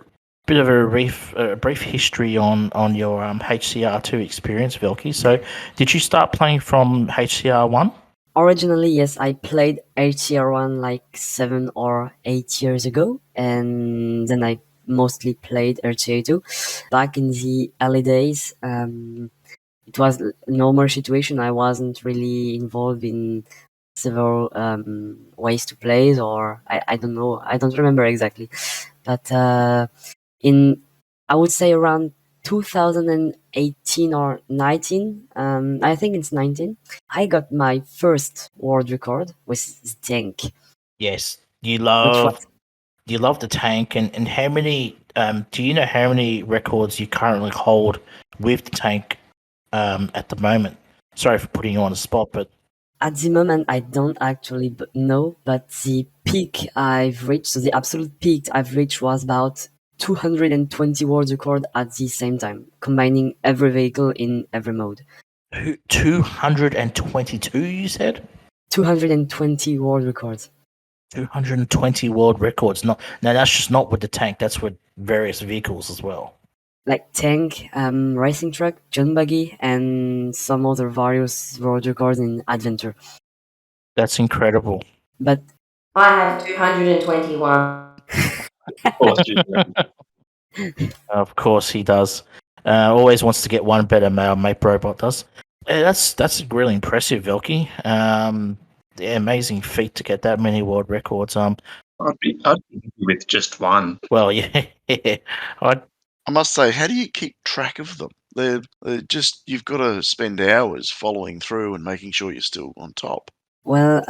S1: bit of a brief history on your HCR2 experience, Velky. So, did you start playing from HCR1?
S8: Originally, yes, I played HCR1 like 7 or 8 years ago, and then I mostly played HCR2. Back in the early days, it was a normal situation. I wasn't really involved in several ways to play, or I don't know, I don't remember exactly. But in, I would say around 2018 or 19, I think it's 19, I got my first world record with the tank.
S1: Yes, you
S8: Which
S1: love the tank, and how many? Do you know how many records you currently hold with the tank at the moment? Sorry for putting you on the spot, but
S8: at the moment I don't actually know, but the peak I've reached, so the absolute peak I've reached was about 220 world record at the same time, combining every vehicle in every mode.
S1: 222, you said?
S8: 220 world records.
S1: 220 world records. Now that's just not with the tank. That's with various vehicles as well.
S8: Like tank, racing truck, John buggy, and some other various world records in adventure.
S1: That's incredible.
S8: But
S7: I have 221.
S2: Of course, you do.
S1: Of course he does. Always wants to get one better. Mate Robot does. That's really impressive, Velky. Yeah, amazing feat to get that many world records.
S2: I'd be happy with just one.
S1: Well, yeah,
S3: I must say, how do you keep track of them? They're just, you've got to spend hours following through and making sure you're still on top.
S8: well,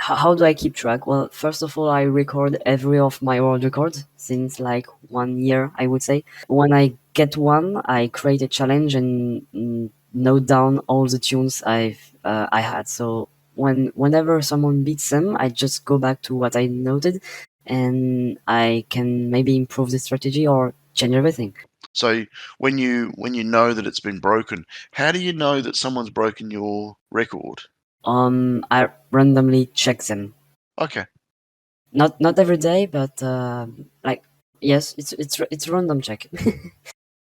S8: how do I keep track? Well, first of all, I record every of my world records since like 1 year, I would say. When I get one, I create a challenge and note down all the tunes I had. So whenever someone beats them, I just go back to what I noted, and I can maybe improve the strategy or change everything.
S3: So when you know that it's been broken, how do you know that someone's broken your record?
S8: I randomly check them.
S3: Okay.
S8: Not every day, but like yes, it's a random check.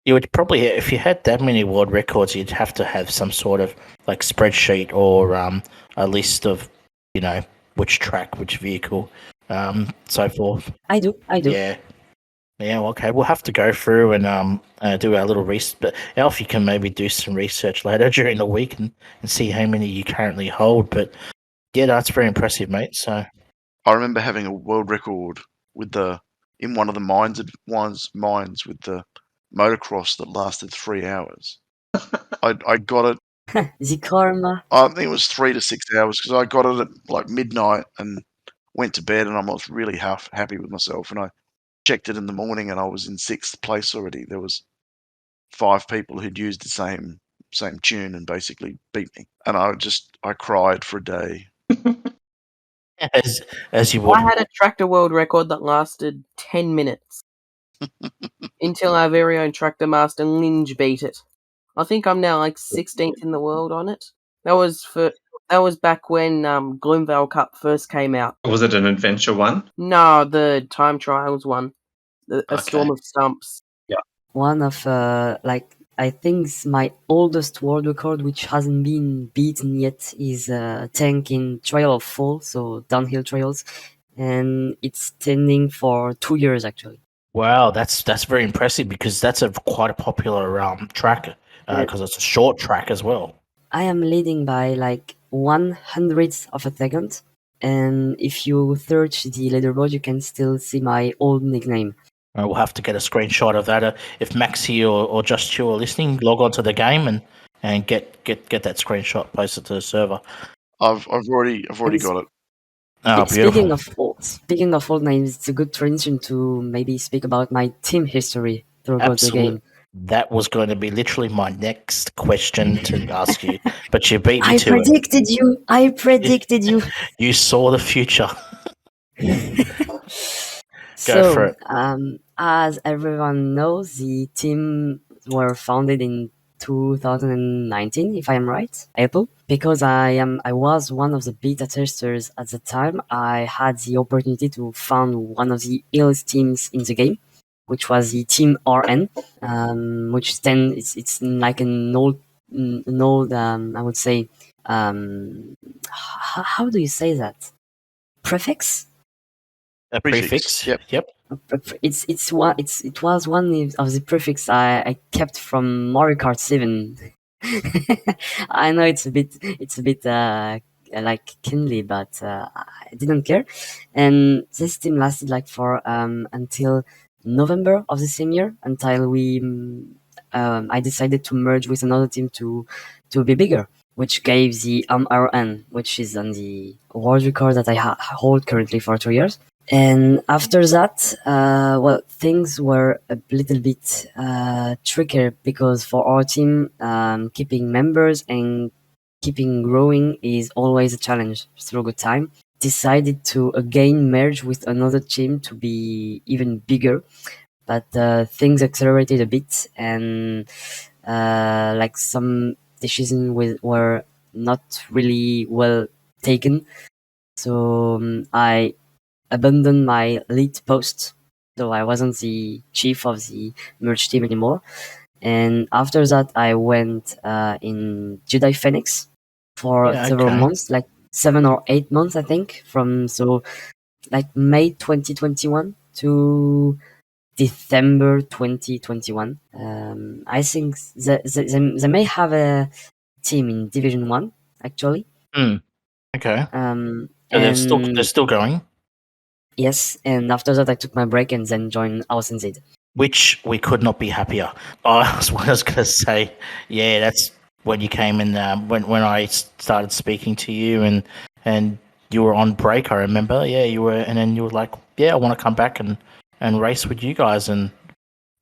S1: You would probably, if you had that many world records, you'd have to have some sort of like spreadsheet or a list of, which track, which vehicle, so forth.
S8: I do.
S1: Yeah. Yeah, well, okay. We'll have to go through and do our little research. But Alf, you can maybe do some research later during the week and see how many you currently hold. But yeah, that's very impressive, mate. So
S3: I remember having a world record in one of the mines with the motocross that lasted 3 hours. I got it.
S8: The karma.
S3: I think it was 3 to 6 hours because I got it at like midnight and went to bed, and I was really happy with myself. And I checked it in the morning, and I was in 6th place already. There was 5 people who'd used the same tune and basically beat me, and I cried for a day.
S1: as you would.
S4: I had a tractor world record that lasted 10 minutes until our very own tractor master Linge beat it. I think I'm now like 16th in the world on it. That was back when Gloomvale Cup first came out.
S2: Was it an adventure one?
S4: No, the time trials one. A Storm of Stumps.
S8: One of I think my oldest world record, which hasn't been beaten yet, is tank in Trail of Fall, so downhill trails, and it's standing for 2 years actually.
S1: Wow, that's very impressive because that's quite a popular track because it's a short track as well.
S8: I am leading by like 1/100th of a second, and if you search the leaderboard, you can still see my old nickname.
S1: We'll have to get a screenshot of that. If Maxi or Just You are listening, log on to the game and get that screenshot posted to the server.
S3: I've already got it.
S1: Oh, beautiful.
S8: Speaking of old names, it's a good transition to maybe speak about my team history throughout the game.
S1: That was going to be literally my next question to ask you, but you beat me
S8: I
S1: to it.
S8: I predicted you.
S1: You saw the future.
S8: Go
S1: for it.
S8: As everyone knows, the team were founded in 2019, if I am right, April. Because I was one of the beta testers at the time, I had the opportunity to found one of the illest teams in the game, which was the Team RN, which stands, it's like an old, I would say, how do you say that? Prefix?
S1: A prefix. Yep.
S8: It was one of the prefix I kept from Mario Kart 7. I know it's a bit like kindly, but I didn't care. And this team lasted like for until November of the same year, until I decided to merge with another team to be bigger, which gave the RN, which is on the world record that I hold currently for 2 years. And after that, things were a little bit trickier because for our team, keeping members and keeping growing is always a challenge through good time. Decided to again merge with another team to be even bigger, but things accelerated a bit, and like some decisions were not really well taken. So I abandoned my lead post, so I wasn't the chief of the merge team anymore. And after that, I went in Jedi Phoenix for several months, like 7 or 8 months, I think, from like May 2021 to December 2021. I think they may have a team in Division 1, actually.
S1: Okay.
S8: So
S1: they're still going?
S8: Yes, and after that I took my break and then joined AUSNZ.
S1: Which we could not be happier. I was going to say, yeah, that's when you came in, when I started speaking to you and you were on break, I remember. Yeah, you were, and then you were like, yeah, I want to come back and race with you guys, and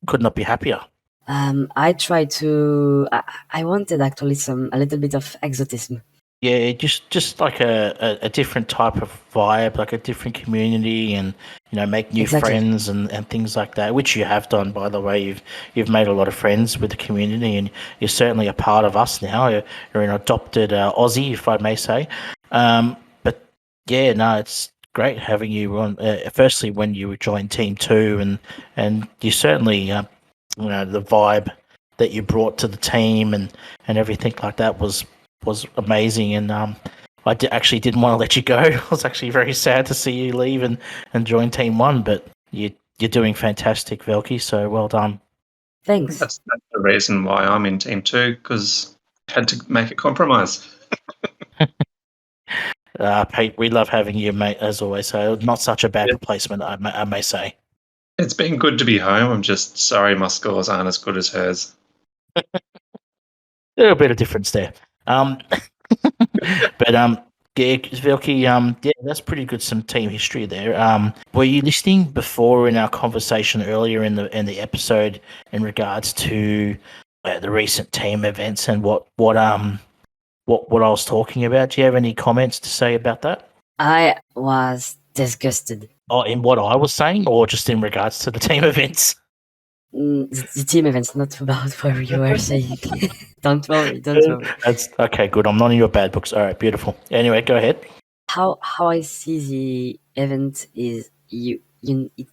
S1: could not be happier.
S8: I tried to, I wanted actually a little bit of exotism.
S1: Yeah, just like a different type of vibe, like a different community, and make new friends and things like that, which you have done, by the way. You've made a lot of friends with the community, and you're certainly a part of us now. You're an adopted Aussie, if I may say. But yeah, no, it's great having you on. Firstly, when you joined Team 2, and you certainly the vibe that you brought to the team and everything like that was amazing. And I actually didn't want to let you go. I was actually very sad to see you leave and join Team One, but you're doing fantastic, Velky. So well done.
S8: Thanks.
S2: That's the reason why I'm in Team 2, because I had to make a compromise.
S1: Pete, we love having you, mate, as always. So not such a bad replacement, I may say.
S2: It's been good to be home. I'm just sorry my scores aren't as good as hers.
S1: A little bit of difference there. But yeah, Velky, yeah, that's pretty good. Some team history there. Were you listening before in our conversation earlier in the episode in regards to the recent team events and what I was talking about? Do you have any comments to say about that?
S8: I was disgusted.
S1: Oh, in what I was saying, or just in regards to the team events?
S8: The team events, not about what you were saying. Don't worry.
S1: That's okay. Good. I'm not in your bad books. All right. Beautiful. Anyway, go ahead.
S8: How I see the event is it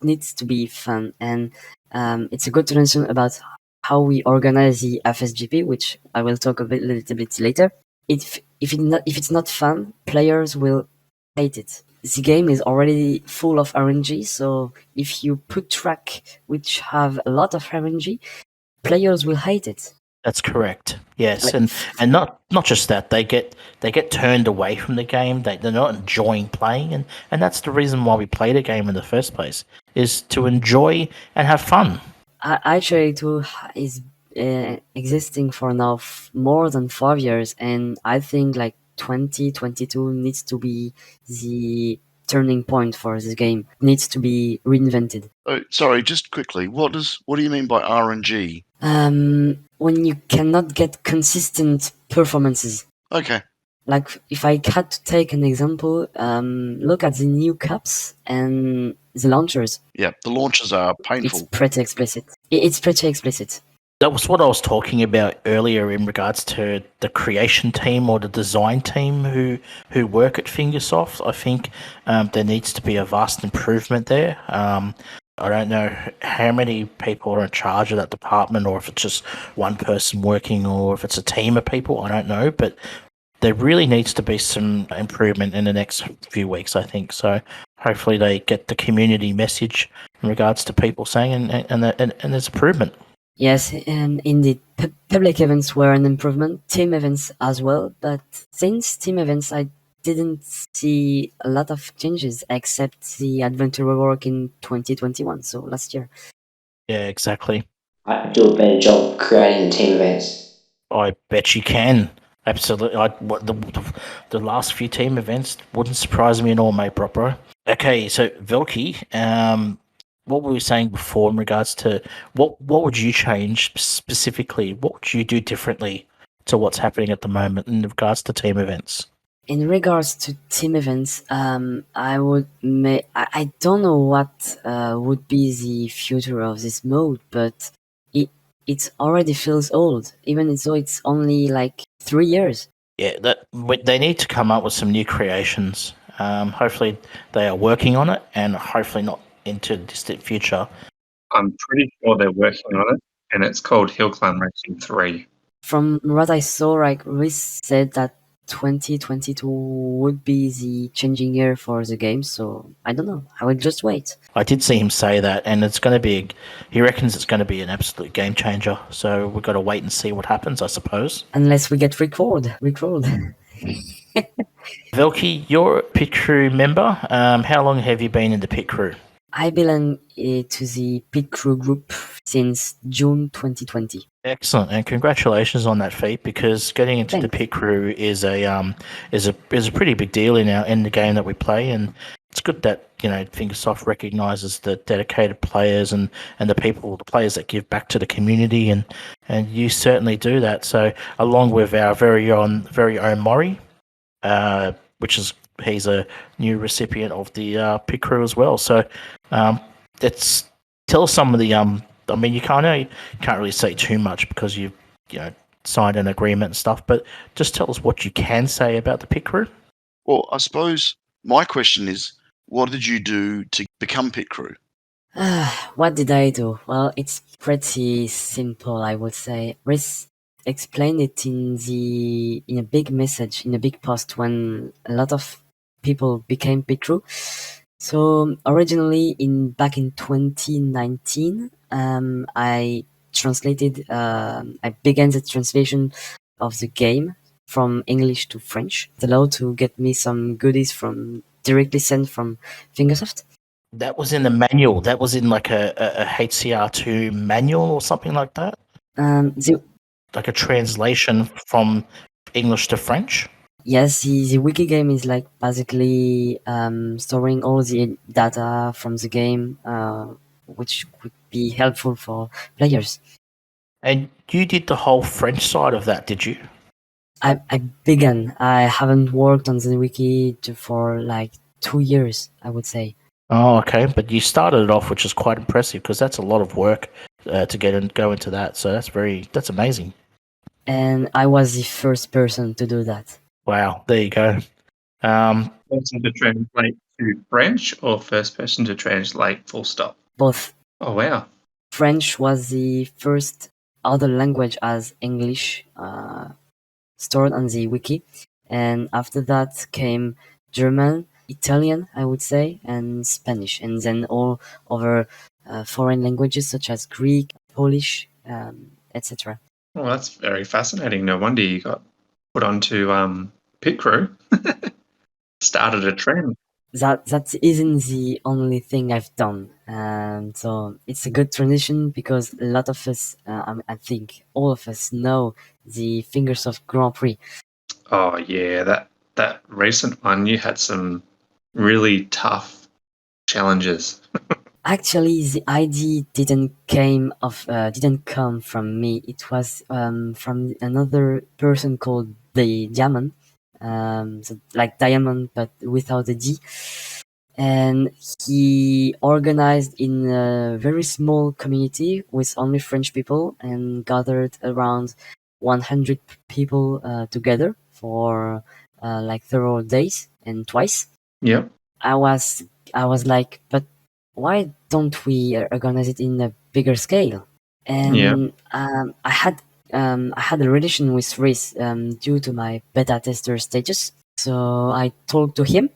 S8: needs to be fun, and it's a good transition about how we organize the FSGP, which I will talk a little bit later. If it's not fun, players will hate it. The game is already full of RNG, so if you put track which have a lot of RNG, players will hate it.
S1: That's correct. Yes, and not just that, they get turned away from the game. They're not enjoying playing, and that's the reason why we play the game in the first place, is to enjoy and have fun.
S8: Actually, it is existing for now more than 5 years, and I think like 2022 needs to be the turning point for this game. It needs to be reinvented.
S3: Oh, sorry, just quickly, what do you mean by RNG?
S8: When you cannot get consistent performances.
S3: Okay.
S8: Like if I had to take an example, look at the new caps and the launchers.
S3: Yeah, the launchers are painful.
S8: It's pretty explicit. It's pretty explicit.
S1: That was what I was talking about earlier in regards to the creation team or the design team who work at Fingersoft. I think there needs to be a vast improvement there. I don't know how many people are in charge of that department, or if it's just one person working, or if it's a team of people. I don't know, but there really needs to be some improvement in the next few weeks, I think. So hopefully they get the community message in regards to people saying and there's improvement.
S8: Yes, indeed. Public events were an improvement, team events as well, but since team events, I didn't see a lot of changes except the adventure rework in 2021, so last year.
S1: Yeah, exactly.
S5: I can do a better job creating team events.
S1: I bet you can. Absolutely. The last few team events wouldn't surprise me at all, mate, bro. Okay, so Velky, what were we saying before in regards to what would you change specifically? What would you do differently to what's happening at the moment in regards to team events?
S8: In regards to team events, I don't know what would be the future of this mode, but it already feels old, even though it's only like 3 years.
S1: Yeah, they need to come up with some new creations. Hopefully they are working on it, and hopefully not into the distant future.
S2: I'm pretty sure they're working on it, and it's called HillClimb Racing 3.
S8: From what I saw, like Rhys said that 2022 would be the changing year for the game, so I don't know. I will just wait.
S1: I did see him say that, and it's going to be. He reckons it's going to be an absolute game changer. So we've got to wait and see what happens, I suppose.
S8: Unless we get rickrolled.
S1: Velky, you're a pit crew member. How long have you been in the pit crew?
S8: I belong to the pit crew group since June 2020.
S1: Excellent, and congratulations on that feat, because getting into the pit crew is a pretty big deal in the game that we play, and it's good that Fingersoft recognises the dedicated players and the players that give back to the community, and you certainly do that. So along with our very own Maury, he's a new recipient of the pit crew as well. So tell us some of the I mean, you can't really say too much because you've signed an agreement and stuff, but just tell us what you can say about the pit crew.
S3: Well, I suppose my question is, what did you do to become pit crew?
S8: What did I do? Well, it's pretty simple, I would say. Riz explained it in a big message, in a big post when a lot of people became pit crew. So originally, back in 2019, I began the translation of the game from English to French. It allowed to get me some goodies directly sent from Fingersoft.
S1: That was in the manual. That was in like a HCR2 manual or something like that?
S8: The
S1: Like a translation from English to French?
S8: Yes, the wiki game is like basically storing all the data from the game, which could be helpful for players.
S1: And you did the whole French side of that, did you?
S8: I began. I haven't worked on the wiki for like 2 years, I would say.
S1: Oh, okay. But you started it off, which is quite impressive because that's a lot of work to go into that. So that's amazing.
S8: And I was the first person to do that.
S1: Wow, there you go.
S2: Person to translate to French or first person to translate full stop?
S8: Both.
S2: Oh, wow.
S8: French was the first other language as English stored on the wiki, and after that came German, Italian, I would say, and Spanish, and then all other foreign languages such as Greek, Polish, etc.
S2: Well, that's very fascinating. No wonder you got put onto pit crew. Started a trend.
S8: That isn't the only thing I've done, and so it's a good transition because a lot of us, I think all of us know the Fingersoft Grand Prix.
S2: Oh yeah, that recent one, you had some really tough challenges.
S8: Actually, the idea didn't come from me. It was from another person called the Diamond, so like Diamond but without the D. And he organized in a very small community with only French people and gathered around 100 people together for like several days and twice.
S2: Yep.
S8: I was like, but why don't we organize it in a bigger scale? And I had a relation with Riz due to my beta tester status. So I talked to him.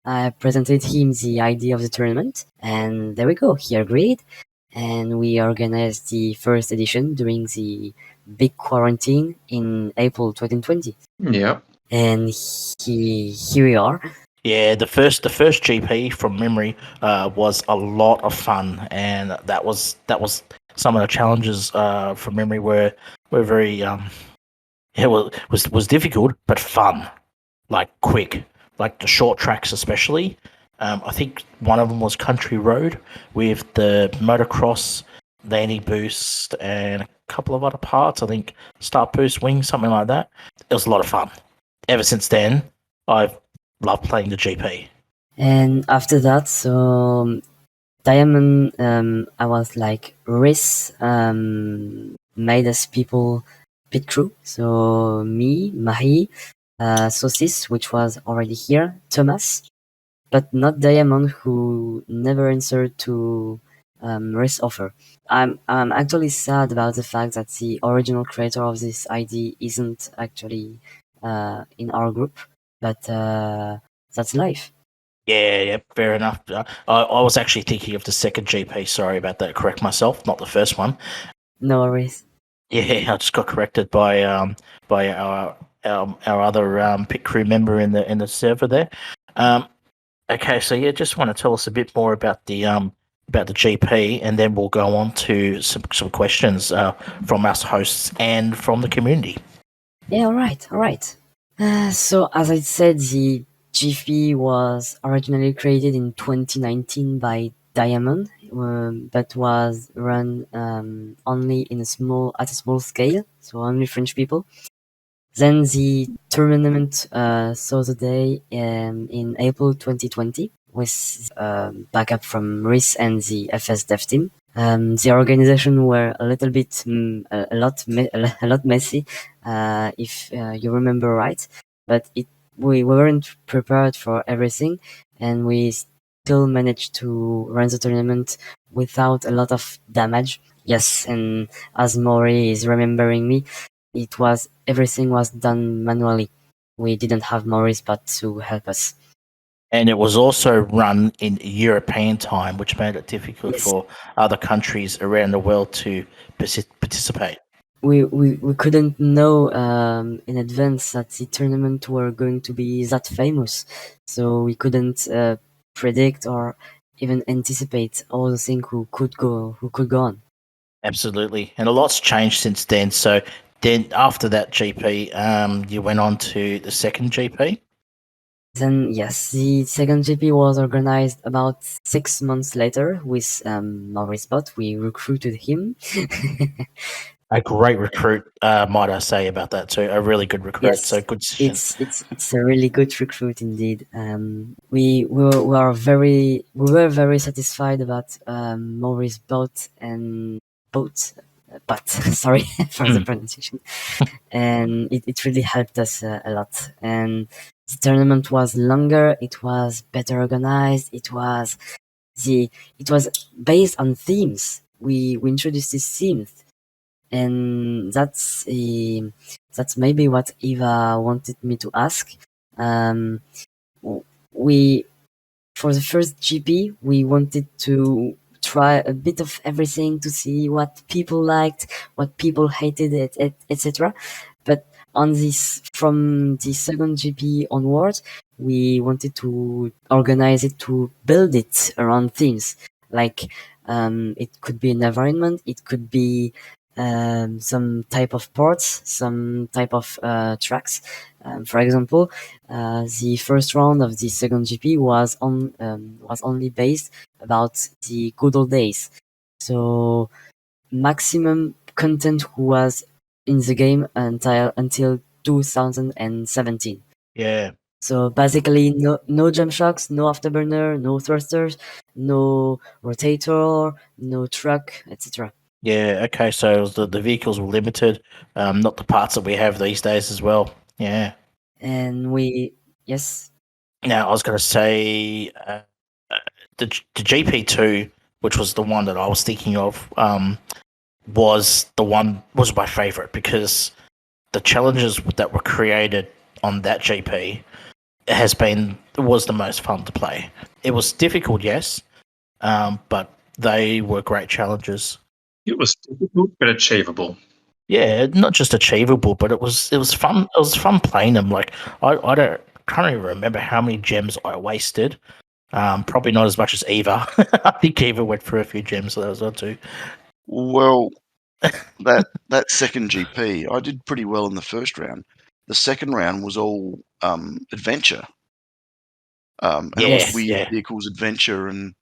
S8: I presented him the idea of the tournament, and there we go. He agreed, and we organized the first edition during the big quarantine in April 2020.
S2: Yep.
S8: And here we are.
S1: Yeah, the first GP from memory was a lot of fun, and that was some of the challenges from memory were very it was difficult but fun, like quick, like the short tracks especially. I think one of them was Country Road with the motocross, landing boost, and a couple of other parts. I think start boost, wing, something like that. It was a lot of fun. Ever since then, I've loved playing the GP.
S8: And after that, so Diamond, I was like, Riz made us people pit crew. So me, Mahi, Sosis, which was already here, Thomas, but not Diamond, who never answered to Riz offer. I'm actually sad about the fact that the original creator of this ID isn't actually in our group, but that's life.
S1: Yeah, fair enough. I was actually thinking of the second GP. Sorry about that. Correct myself, not the first one.
S8: No worries.
S1: Yeah, I just got corrected by our other pit crew member in the server there. Okay, so yeah, just want to tell us a bit more about the GP, and then we'll go on to some questions from us hosts and from the community.
S8: Yeah, all right. So as I said, the GP was originally created in 2019 by Diamond, but was run only at a small scale, so only French people. Then the tournament saw the day in April 2020 with backup from Riz and the FS dev team. The organization were a little bit, a lot messy, if you remember right, but we weren't prepared for everything, and we still managed to run the tournament without a lot of damage. Yes, and as Maury is remembering me, everything was done manually. We didn't have Maurice but to help us.
S1: And it was also run in European time, which made it difficult
S8: Yes.
S1: for other countries around the world to participate.
S8: We couldn't know in advance that the tournament were going to be that famous, so we couldn't predict or even anticipate all the things who could go on.
S1: Absolutely, and a lot's changed since then. So then, after that GP, you went on to the second GP.
S8: Then yes, the second GP was organized about 6 months later with Maurice Bott. We recruited him.
S1: A great recruit, might I say about that too? A really good recruit.
S8: Yes,
S1: So good decision.
S8: it's a really good recruit indeed. We were very satisfied about Maurice Bott and Boat, but sorry for the pronunciation. And it really helped us a lot. And the tournament was longer. It was better organized. It was based on themes. We introduced these themes, and that's maybe what Eva wanted me to ask. We For the first GP, we wanted to try a bit of everything to see what people liked, what people hated, etc. But from the second GP onwards, we wanted to organize it, to build it around themes. Like it could be an environment, it could be some type of ports, some type of tracks. For example, the first round of the second GP was only based about the good old days. So maximum content was in the game until 2017.
S1: Yeah.
S8: So basically, no jump shocks, no afterburner, no thrusters, no rotator, no truck, etc.
S1: Yeah. Okay. So the vehicles were limited, not the parts that we have these days as well. Yeah.
S8: And yes.
S1: Now I was going to say the GP2, which was the one that I was thinking of, was my favorite because the challenges that were created on that GP was the most fun to play. It was difficult, yes, but they were great challenges.
S2: It was difficult but achievable.
S1: Yeah, not just achievable, but it was fun. It was fun playing them. Like I can't even remember how many gems I wasted. Probably not as much as Eva. I think Eva went for a few gems, so that was not too.
S3: Well, that second GP, I did pretty well in the first round. The second round was all adventure. And it was weird vehicles adventure, and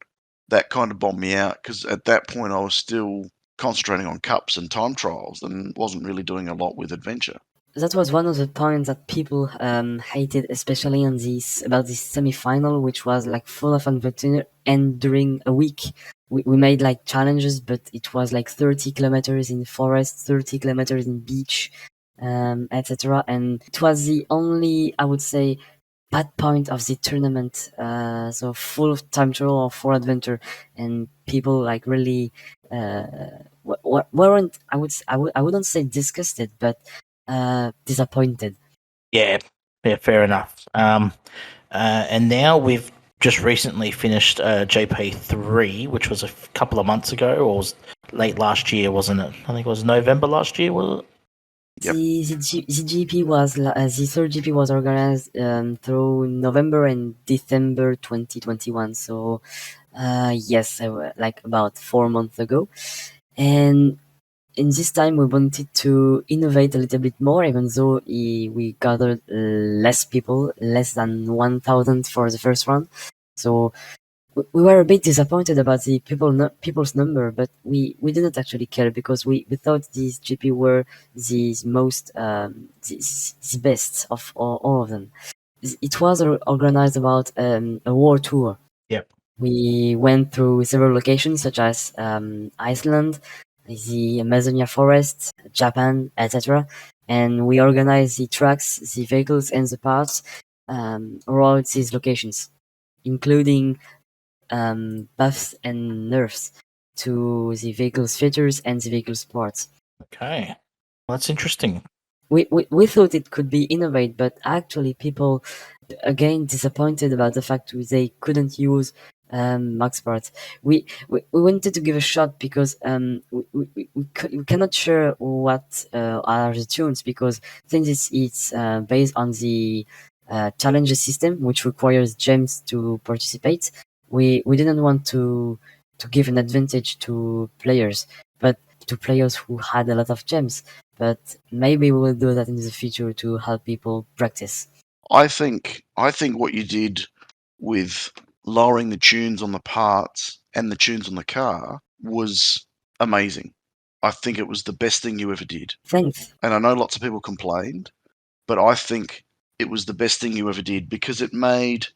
S3: that kind of bombed me out because at that point I was still concentrating on cups and time trials and wasn't really doing a lot with adventure.
S8: That was one of the points that people hated, especially about this semi-final, which was like full of adventure, and during a week we made like challenges, but it was like 30 kilometers in forest, 30 kilometers in beach, etc. And it was the only, I would say, bad point of the tournament. So full of time trial or full adventure, and people like really weren't, I wouldn't say disgusted, but disappointed.
S1: Yeah, fair enough. And now we've just recently finished GP3, which was a couple of months ago, or was late last year, wasn't it? I think it was November last year, was it?
S3: Yep.
S8: The GP was the third GP was organized through November and December 2021. So yes, like about 4 months ago, and in this time we wanted to innovate a little bit more, even though we gathered less people, less than 1,000 for the first round. So we were a bit disappointed about the people's number, but we didn't actually care because we thought these GP were the most the best of all of them. It was organized about a war tour.
S1: Yep.
S8: We went through several locations such as Iceland, the Amazonia forest, Japan, etc. And we organized the tracks, the vehicles, and the parts around these locations, including buffs and nerfs to the vehicle's features and the vehicle's parts.
S1: Okay, that's interesting.
S8: We thought it could be innovative, but actually people again disappointed about the fact they couldn't use max parts. We wanted to give a shot because we cannot share what are the tunes, because since it's based on the challenges system, which requires gems to participate. We didn't want to give an advantage to players, but to players who had a lot of gems. But maybe we will do that in the future to help people practice.
S3: I think what you did with lowering the tunes on the parts and the tunes on the car was amazing. I think it was the best thing you ever did.
S8: Thanks.
S3: And I know lots of people complained, but I think it was the best thing you ever did because it made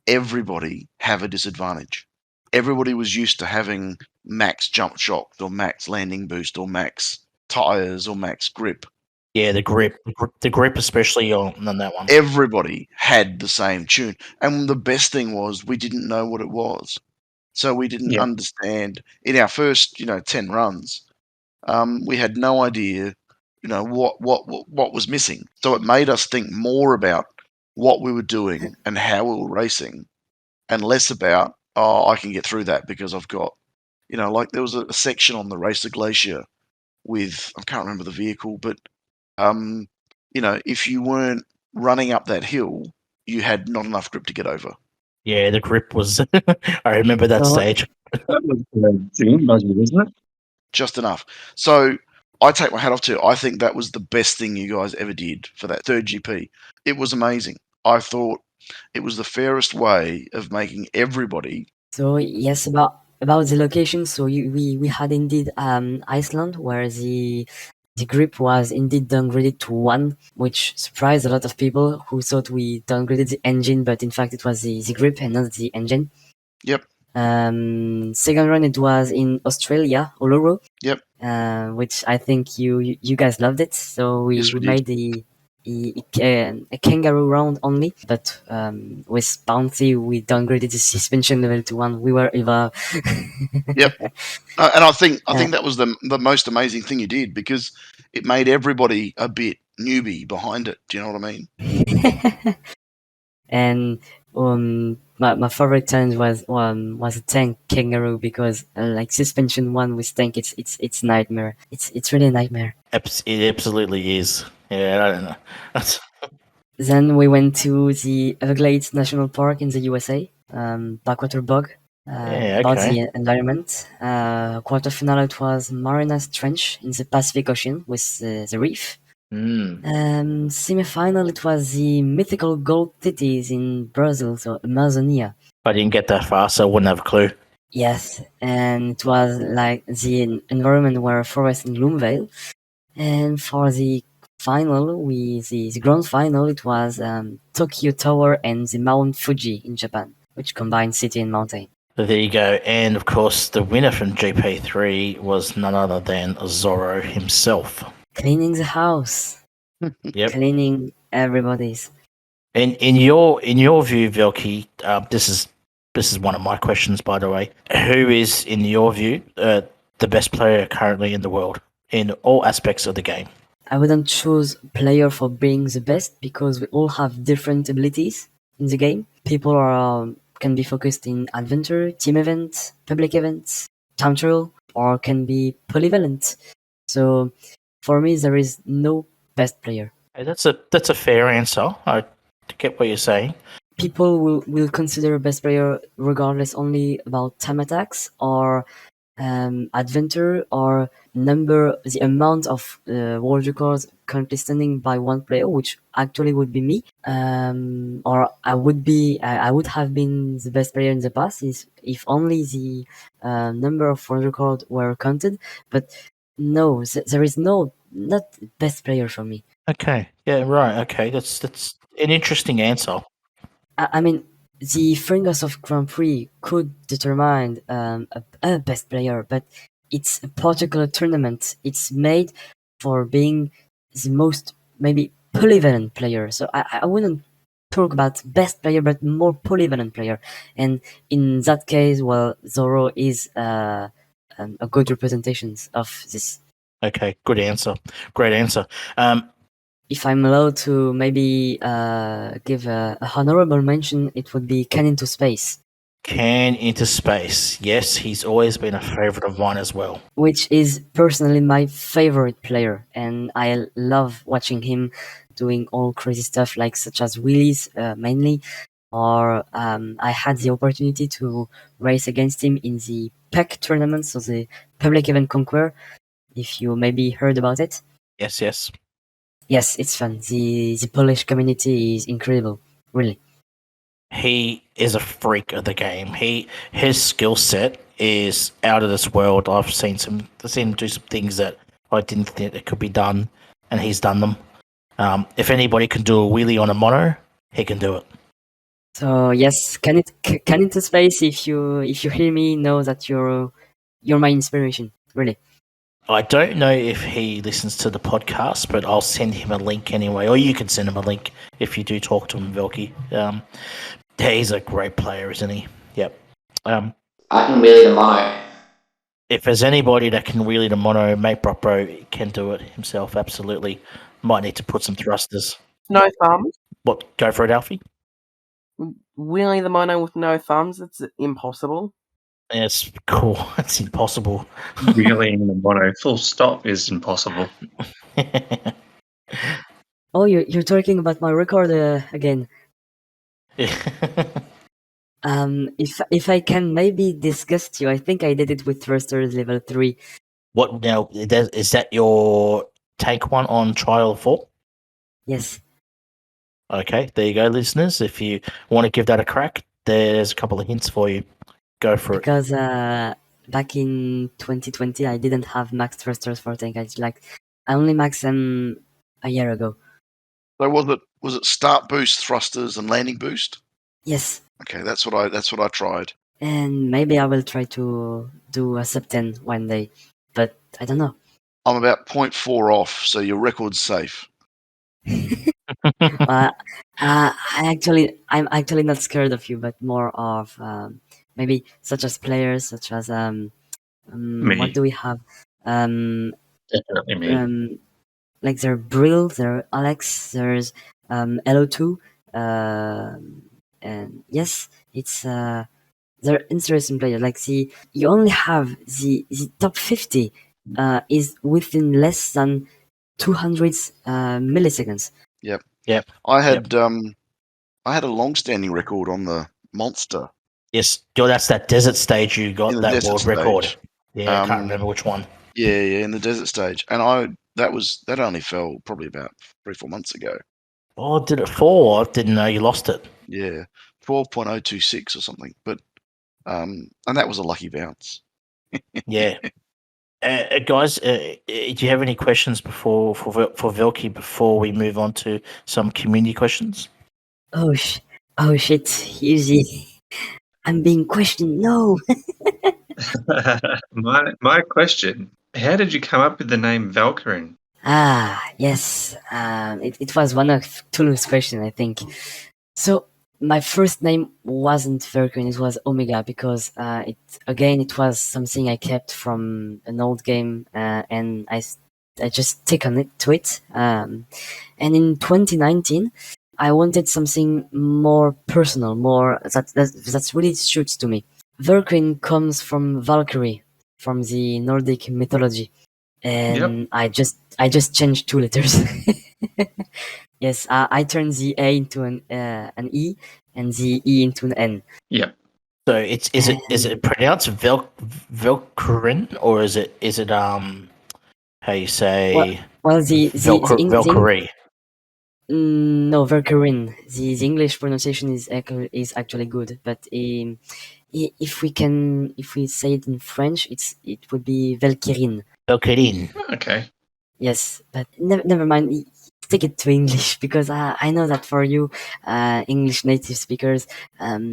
S3: everybody have a disadvantage. Everybody was used to having max jump shock or max landing boost or max tires or max grip.
S1: Yeah, the grip especially on that one.
S3: Everybody had the same tune. And the best thing was we didn't know what it was. So we didn't
S2: Yeah.
S3: understand in our first, 10 runs. We had no idea, what was missing. So it made us think more about what we were doing and how we were racing, and less about, I can get through that because I've got, like there was a section on the Racer Glacier with, I can't remember the vehicle, but if you weren't running up that hill, you had not enough grip to get over.
S1: Yeah, the grip was. I remember that
S8: So-
S1: stage.
S2: That was Zoom budget, wasn't it?
S3: Just enough. So I take my hat off to you. I think that was the best thing you guys ever did for that third GP. It was amazing. I thought it was the fairest way of making everybody.
S8: So yes, about the location. So we had indeed Iceland, where the grip was indeed downgraded to 1, which surprised a lot of people who thought we downgraded the engine, but in fact it was the grip and not the engine.
S3: Yep.
S8: Second run it was in Australia, Uluru.
S3: Yep.
S8: Which I think you guys loved it. So we
S3: Yes, we did.
S8: made a kangaroo round only, but with Bounty we downgraded the suspension level to 1. We were either
S3: Yep. And I think that was the most amazing thing you did, because it made everybody a bit newbie behind it. Do you know what I mean?
S8: And my favorite turn was a tank kangaroo, because like suspension 1 with tank, it's nightmare. It's really a nightmare.
S1: It absolutely is. Yeah, I don't know.
S8: Then we went to the Everglades National Park in the USA, Backwater Bog. About
S1: okay.
S8: the environment. Quarterfinal it was Marianas Trench in the Pacific Ocean with the reef. Semi-final it was the mythical gold cities in Brazil, so Amazonia.
S1: I didn't get that far, so I wouldn't have a clue.
S8: Yes, and it was like the environment were forest in Gloomvale. And for the final, the grand final, it was Tokyo Tower and the Mount Fuji in Japan, which combined city and mountain.
S1: There you go. And of course, the winner from GP3 was none other than Zorro himself.
S8: Cleaning the house.
S1: Yep.
S8: Cleaning everybody's.
S1: And in your view, Velky, this is one of my questions, by the way. Who is, in your view, the best player currently in the world in all aspects of the game?
S8: I wouldn't choose player for being the best, because we all have different abilities in the game. People can be focused in adventure, team events, public events, time trial, or can be polyvalent. So for me, there is no best player.
S1: Hey, that's a fair answer. I get what you're saying.
S8: People will consider best player regardless only about time attacks or adventure or the amount of world records currently standing by one player, which actually would be me. Or I would have been the best player in the past if only the number of world records were counted. But no, there is not best player for me.
S1: Okay. Yeah. Right. Okay. That's an interesting answer.
S8: I mean, the Fringos of Grand Prix could determine a best player, but it's a particular tournament. It's made for being the most maybe polyvalent player. So I wouldn't talk about best player, but more polyvalent player. And in that case, well, Zoro is a good representation of this.
S1: Okay, good answer. Great answer.
S8: If I'm allowed to maybe give a honorable mention, it would be Can Into Space.
S1: Can Into Space. Yes, he's always been a favorite of mine as well.
S8: Which is personally my favorite player, and I love watching him doing all crazy stuff, like such as wheelies mainly. Or I had the opportunity to race against him in the PEC tournament, so the Public Event Conqueror. If you maybe heard about it.
S1: Yes, yes.
S8: Yes, it's fun. The Polish community is incredible, really.
S1: He is a freak of the game. His skill set is out of this world. I've seen him do some things that I didn't think it could be done, and he's done them. If anybody can do a wheelie on a mono, he can do it.
S8: So yes, Can Into Space. If you hear me, know that you're my inspiration, really.
S1: I don't know if he listens to the podcast, but I'll send him a link anyway, or you can send him a link if you do talk to him, Velky. He's a great player, isn't he? Yep.
S5: I can wheelie the mono.
S1: If there's anybody that can wheelie the mono, Mate Brockbro can do it himself, absolutely. Might need to put some thrusters.
S4: No thumbs.
S1: What? Go for it, Alfie?
S4: Wheeling the mono with no thumbs, it's impossible.
S1: It's cool. It's impossible.
S2: Wheeling the mono full stop is impossible.
S8: Oh, you're talking about my record again. If I can maybe disgust you, I think I did it with thrusters level 3.
S1: What now? Is that your take one on Trial 4?
S8: Yes.
S1: Okay, there you go, listeners. If you want to give that a crack, there's a couple of hints for you. Go for it.
S8: Because back in 2020, I didn't have max thrusters for tank. I only maxed them a year ago.
S3: So was it start boost, thrusters, and landing boost?
S8: Yes.
S3: Okay, that's what I tried.
S8: And maybe I will try to do a sub 10 one day, but I don't know.
S3: I'm about 0.4 off, so your record's safe.
S8: I'm actually not scared of you, but more of maybe such as players, such as
S2: Me.
S8: what do we have?
S2: Definitely me.
S8: Like there Brill, there Alex, there's LO2, and yes, it's they're interesting players. Like you only have the top 50 is within less than 200 milliseconds.
S3: Yep. I had a long-standing record on the Monster.
S1: Yes, that's that desert stage you got
S3: In the
S1: that
S3: desert
S1: world record.
S3: stage.
S1: Yeah, I can't remember which one.
S3: Yeah, in the desert stage, and that only fell probably about 3-4 months ago.
S1: Oh, did it fall? I didn't know you lost it.
S3: Yeah, 12.026 or something. But and that was a lucky bounce.
S1: Yeah. Guys, do you have any questions for Velky before we move on to some community questions?
S8: Oh shit! Easy. I'm being questioned. No.
S2: My question: how did you come up with the name Velkyrin?
S8: Yes. It was one of Tulu's questions, I think. So my first name wasn't Velkyrin, it was Omega, because it was something I kept from an old game, and I just stick on it to it. And in 2019, I wanted something more personal, more that really shoots to me. Velkyrin comes from Valkyrie, from the Nordic mythology, and I just changed 2 letters. Yes, I turned the A into an E and the E into an N.
S2: Yep.
S1: So is it pronounced Velkyrin, or is it how you say
S8: well the
S1: Valkyrie?
S8: No, Velkyrin. The English pronunciation is actually good, but if we say it in French, it would be Velkyrin.
S1: Velkyrin.
S2: Okay.
S8: Yes, but never mind. Stick it to English, because I know that for you, English native speakers,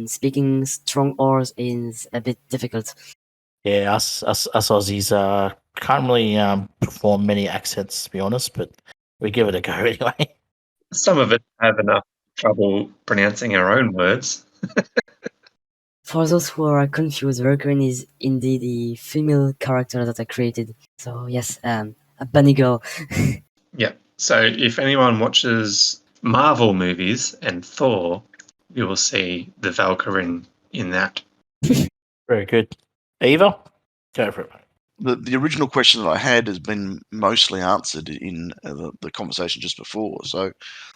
S8: speaking strong R's is a bit difficult.
S1: Yeah, us Aussies can't really perform many accents, to be honest, but we give it a go anyway.
S2: Some of it have enough trouble pronouncing our own words.
S8: For those who are confused, Velkyrin is indeed the female character that I created. So yes, a bunny girl.
S2: Yeah. So if anyone watches Marvel movies and Thor, you will see the Velkyrin in that.
S1: Very good. Eva, go for it.
S3: The original question that I had has been mostly answered in the conversation just before. So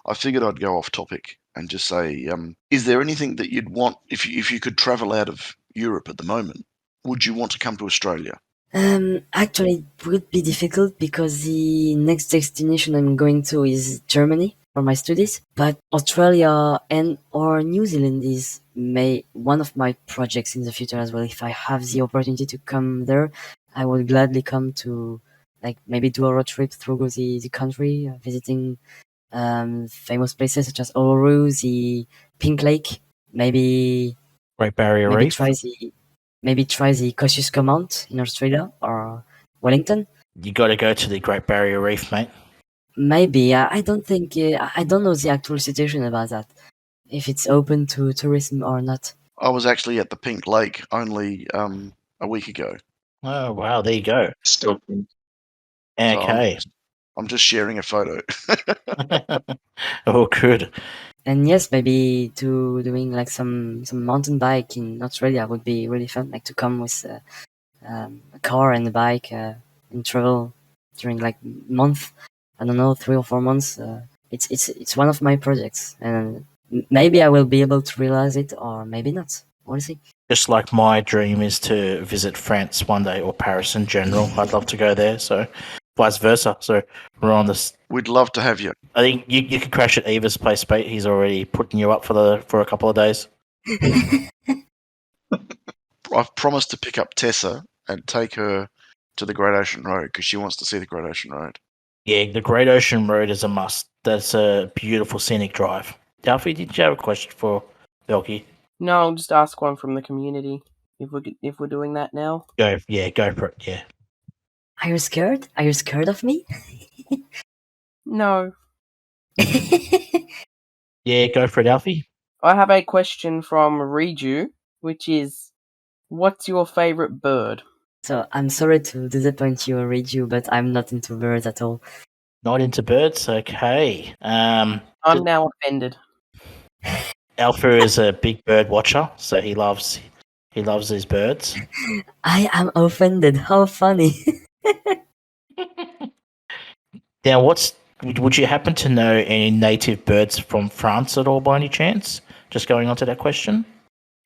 S3: I figured I'd go off topic and just say, is there anything that you'd want if you could travel out of Europe at the moment? Would you want to come to Australia?
S8: Actually, it would be difficult because the next destination I'm going to is Germany for my studies. But Australia and or New Zealand is one of my projects in the future as well. If I have the opportunity to come there, I will gladly come to maybe do a road trip through the country, visiting famous places such as Uluru, the Pink Lake, maybe
S1: Great Barrier Reef.
S8: Maybe try the Kosciuszko Mount in Australia or Wellington.
S1: You got to go to the Great Barrier Reef, mate.
S8: Maybe. I don't think. I don't know the actual situation about that. If it's open to tourism or not.
S3: I was actually at the Pink Lake only a week ago.
S1: Oh, wow. There you go.
S2: Still,
S1: Okay.
S3: So I'm just sharing a photo.
S1: Oh, good.
S8: And yes, maybe doing some mountain bike in Australia would be really fun. Like to come with a car and a bike and travel during month. I don't know, 3 or 4 months. It's one of my projects, and maybe I will be able to realize it, or maybe not. We'll see.
S1: Just like my dream is to visit France one day, or Paris in general. I'd love to go there. So vice versa. So we're on this.
S3: We'd love to have you.
S1: I think you could crash at Eva's place, mate. He's already putting you up for a couple of days.
S3: I've promised to pick up Tessa and take her to the Great Ocean Road because she wants to see the Great Ocean Road.
S1: Yeah, the Great Ocean Road is a must. That's a beautiful scenic drive. Alfie, did you have a question for Velky?
S4: No, I'll just ask one from the community. If we're doing that now.
S1: Go for it. Yeah.
S8: Are you scared? Are you scared of me?
S4: No.
S1: Yeah, go for it, Alfie.
S4: I have a question from Reju, which is, what's your favorite bird?
S8: So I'm sorry to disappoint you or read you, but I'm not into birds at all.
S1: Not into birds? Okay.
S4: I'm now offended.
S1: Alpha is a big bird watcher, so he loves his birds.
S8: I am offended. How funny.
S1: Now, would you happen to know any native birds from France at all by any chance? Just going on to that question?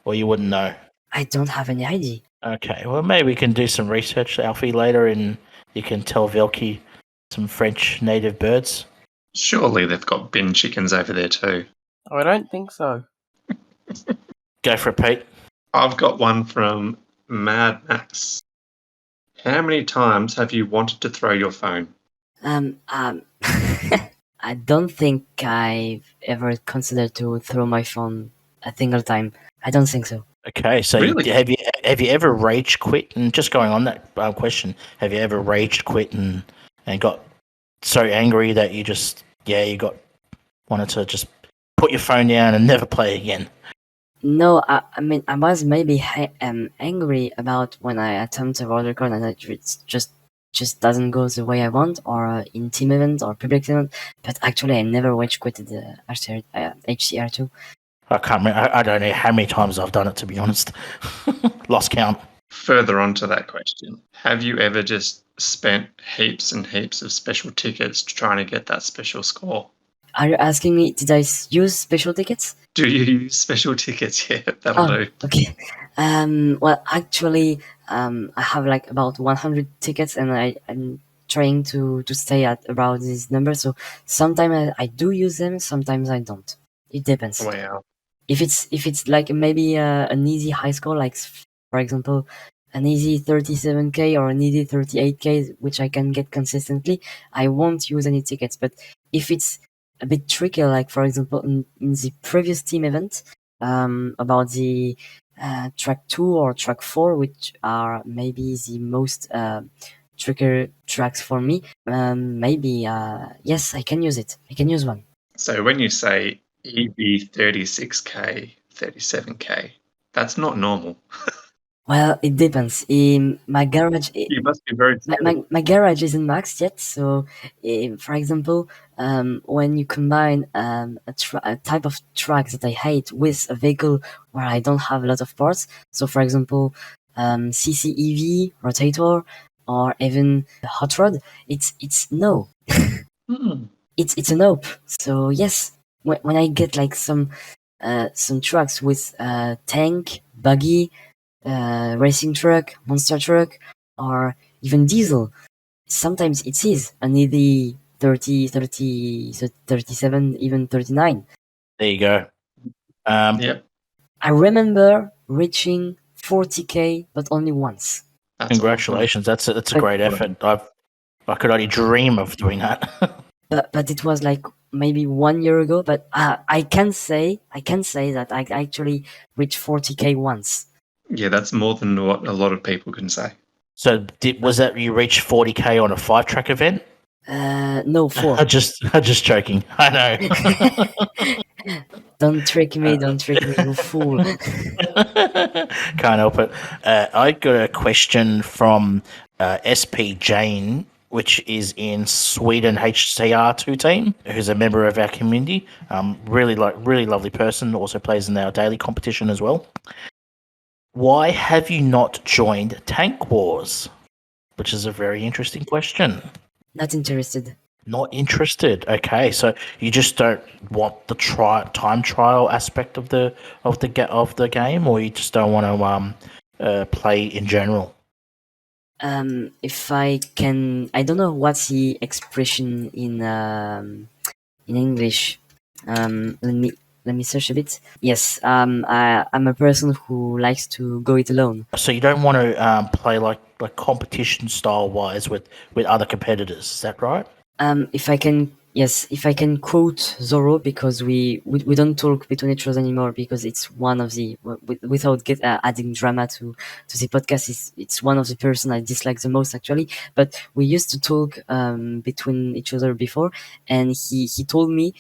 S1: Or you wouldn't know?
S8: I don't have any idea.
S1: Okay, well, maybe we can do some research, Alfie, later, and you can tell Velky some French native birds.
S2: surely they've got bin chickens over there too.
S4: I don't think so.
S1: Go for it, Pete.
S2: I've got one from Mad Max. How many times have you wanted to throw your phone?
S8: I don't think I've ever considered to throw my phone a single time. I don't think so.
S1: Okay, so
S2: Really?
S1: have you ever rage quit? And just going on that question, have you ever rage quit and got so angry that you just wanted to just put your phone down and never play again?
S8: No, I mean I was maybe angry about when I attempt a roller coaster and it just doesn't go the way I want, or in team event or public event. But actually, I never rage quitted the HCR2.
S1: I can't remember. I don't know how many times I've done it, to be honest. Lost count.
S2: Further on to that question, have you ever just spent heaps and heaps of special tickets trying to get that special score?
S8: Are you asking me, did I use special tickets?
S2: Do you use special tickets? Yeah, that'll do.
S8: Okay. Well, actually, I have like about 100 tickets, and I'm trying to stay at about this number. So sometimes I do use them, sometimes I don't. It depends.
S2: Wow.
S8: If it's like maybe an easy high score, like for example, an easy 37k or an easy 38k, which I can get consistently, I won't use any tickets. But if it's a bit tricky, like for example in the previous team event, about the track 2 or track 4, which are maybe the most trickier tracks for me, maybe yes, I can use it. I can use one.
S2: So when you say EV 36k, 37k. That's not normal.
S8: Well, it depends. In my garage,
S2: You must be very skilled.
S8: my garage isn't maxed yet. So, for example, when you combine a type of track that I hate with a vehicle where I don't have a lot of parts, so for example, CCEV, rotator, or even hot rod, it's no.
S2: Hmm.
S8: It's a nope. So yes, when I get like some trucks with tank, buggy, racing truck, monster truck, or even diesel, sometimes it is an ED 37, even 39.
S1: There you go.
S2: Yep.
S8: I remember reaching 40k, but only once.
S2: That's
S1: Congratulations. That's a great effort. I could only dream of doing that.
S8: But it was like maybe 1 year ago. But I can say that I actually reached 40k once.
S2: Yeah, that's more than what a lot of people can say.
S1: So was that you reached 40k on a 5-track event?
S8: No, 4.
S1: I'm just joking. I know.
S8: Don't trick me, you fool.
S1: Can't help it. I got a question from SP Jane, which is in Sweden HCR2 team, who's a member of our community. Really lovely person. Also plays in our daily competition as well. Why have you not joined Tank Wars? Which is a very interesting question.
S8: Not interested.
S1: Not interested. Okay, so you just don't want the time trial aspect of the game, or you just don't want to play in general.
S8: If I can, I don't know what's the expression in English. Let me search a bit. Yes, I'm a person who likes to go it alone.
S1: So you don't want to play like competition style wise with other competitors. Is that right?
S8: If I can quote Zoro, because we don't talk between each other anymore, because it's one of the, without adding drama to the podcast, it's one of the person I dislike the most actually. But we used to talk between each other before, and he told me,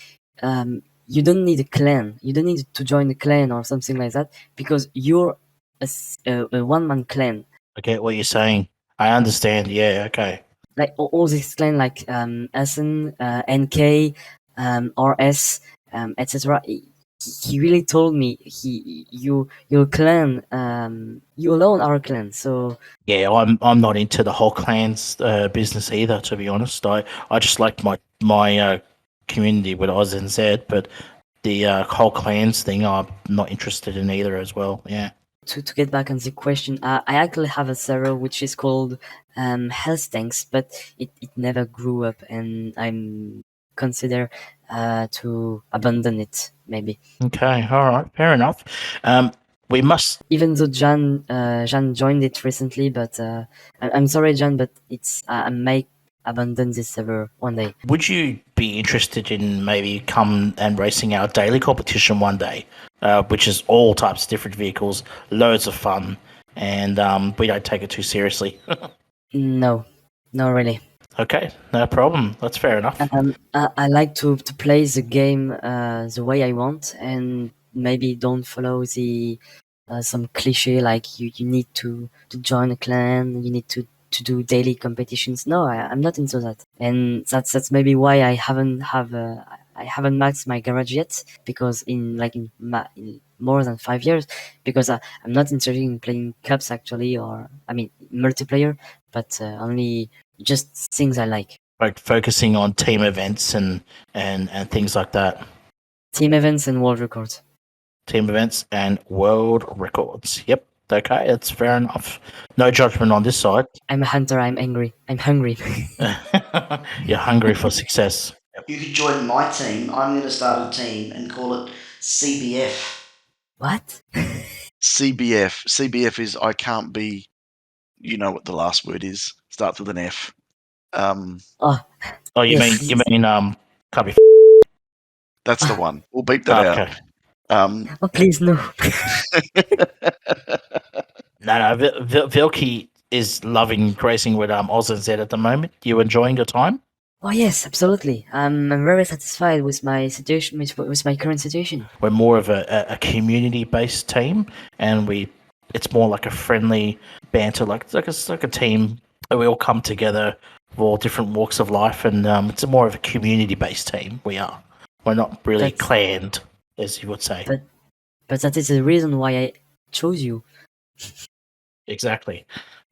S8: you don't need a clan, you don't need to join a clan or something like that, because you're a one-man clan.
S1: I get what you're saying. I understand. Yeah. Okay.
S8: Like all this clan, like SN, NK, RS, etc. He really told me your clan, you alone are a clan. So
S1: yeah, I'm not into the whole clans business either. To be honest, I just like my community with AUSNZ, but the whole clans thing I'm not interested in either as well. Yeah.
S8: To get back on the question, I actually have a server which is called Health Tanks, but it never grew up, and I'm consider to abandon it maybe.
S1: Okay, all right, fair enough. We must,
S8: even though Jan joined it recently, but I'm sorry, Jan, but it's I may abandon this server one day.
S1: Would you be interested in maybe come and racing our daily competition one day, which is all types of different vehicles, loads of fun, and we don't take it too seriously?
S8: No, really.
S1: Okay, no problem. That's fair enough.
S8: I like to play the game the way I want, and maybe don't follow the some cliche like you need to join a clan, you need to do daily competitions. No, I'm not into that, and that's maybe why I haven't maxed my garage yet, because in more than 5 years, because I'm not interested in playing cups actually, or I mean multiplayer, but only just things I like.
S1: Like focusing on team events and things like that.
S8: Team events and world records.
S1: Team events and world records. Yep. Okay, that's fair enough. No judgment on this side.
S8: I'm a hunter. I'm angry. I'm hungry.
S1: You're hungry for success.
S6: You could join my team. I'm going to start a team and call it CBF.
S8: What?
S3: CBF is I can't be. You know what the last word is? Starts with an F.
S1: You
S8: yes.
S1: mean can't be.
S3: That's the one. We'll beep that out.
S8: Oh please no.
S1: No. Velky is loving racing with AUSNZ at the moment. You enjoying your time?
S8: Oh yes, absolutely. I'm very satisfied with my situation, with my current situation.
S1: We're more of a community-based team, and it's more like a friendly banter, like a team. We all come together of all different walks of life, and it's more of a community-based team. We're not really
S8: That's-
S1: clanned, as you would say.
S8: But that is the reason why I chose you.
S1: Exactly.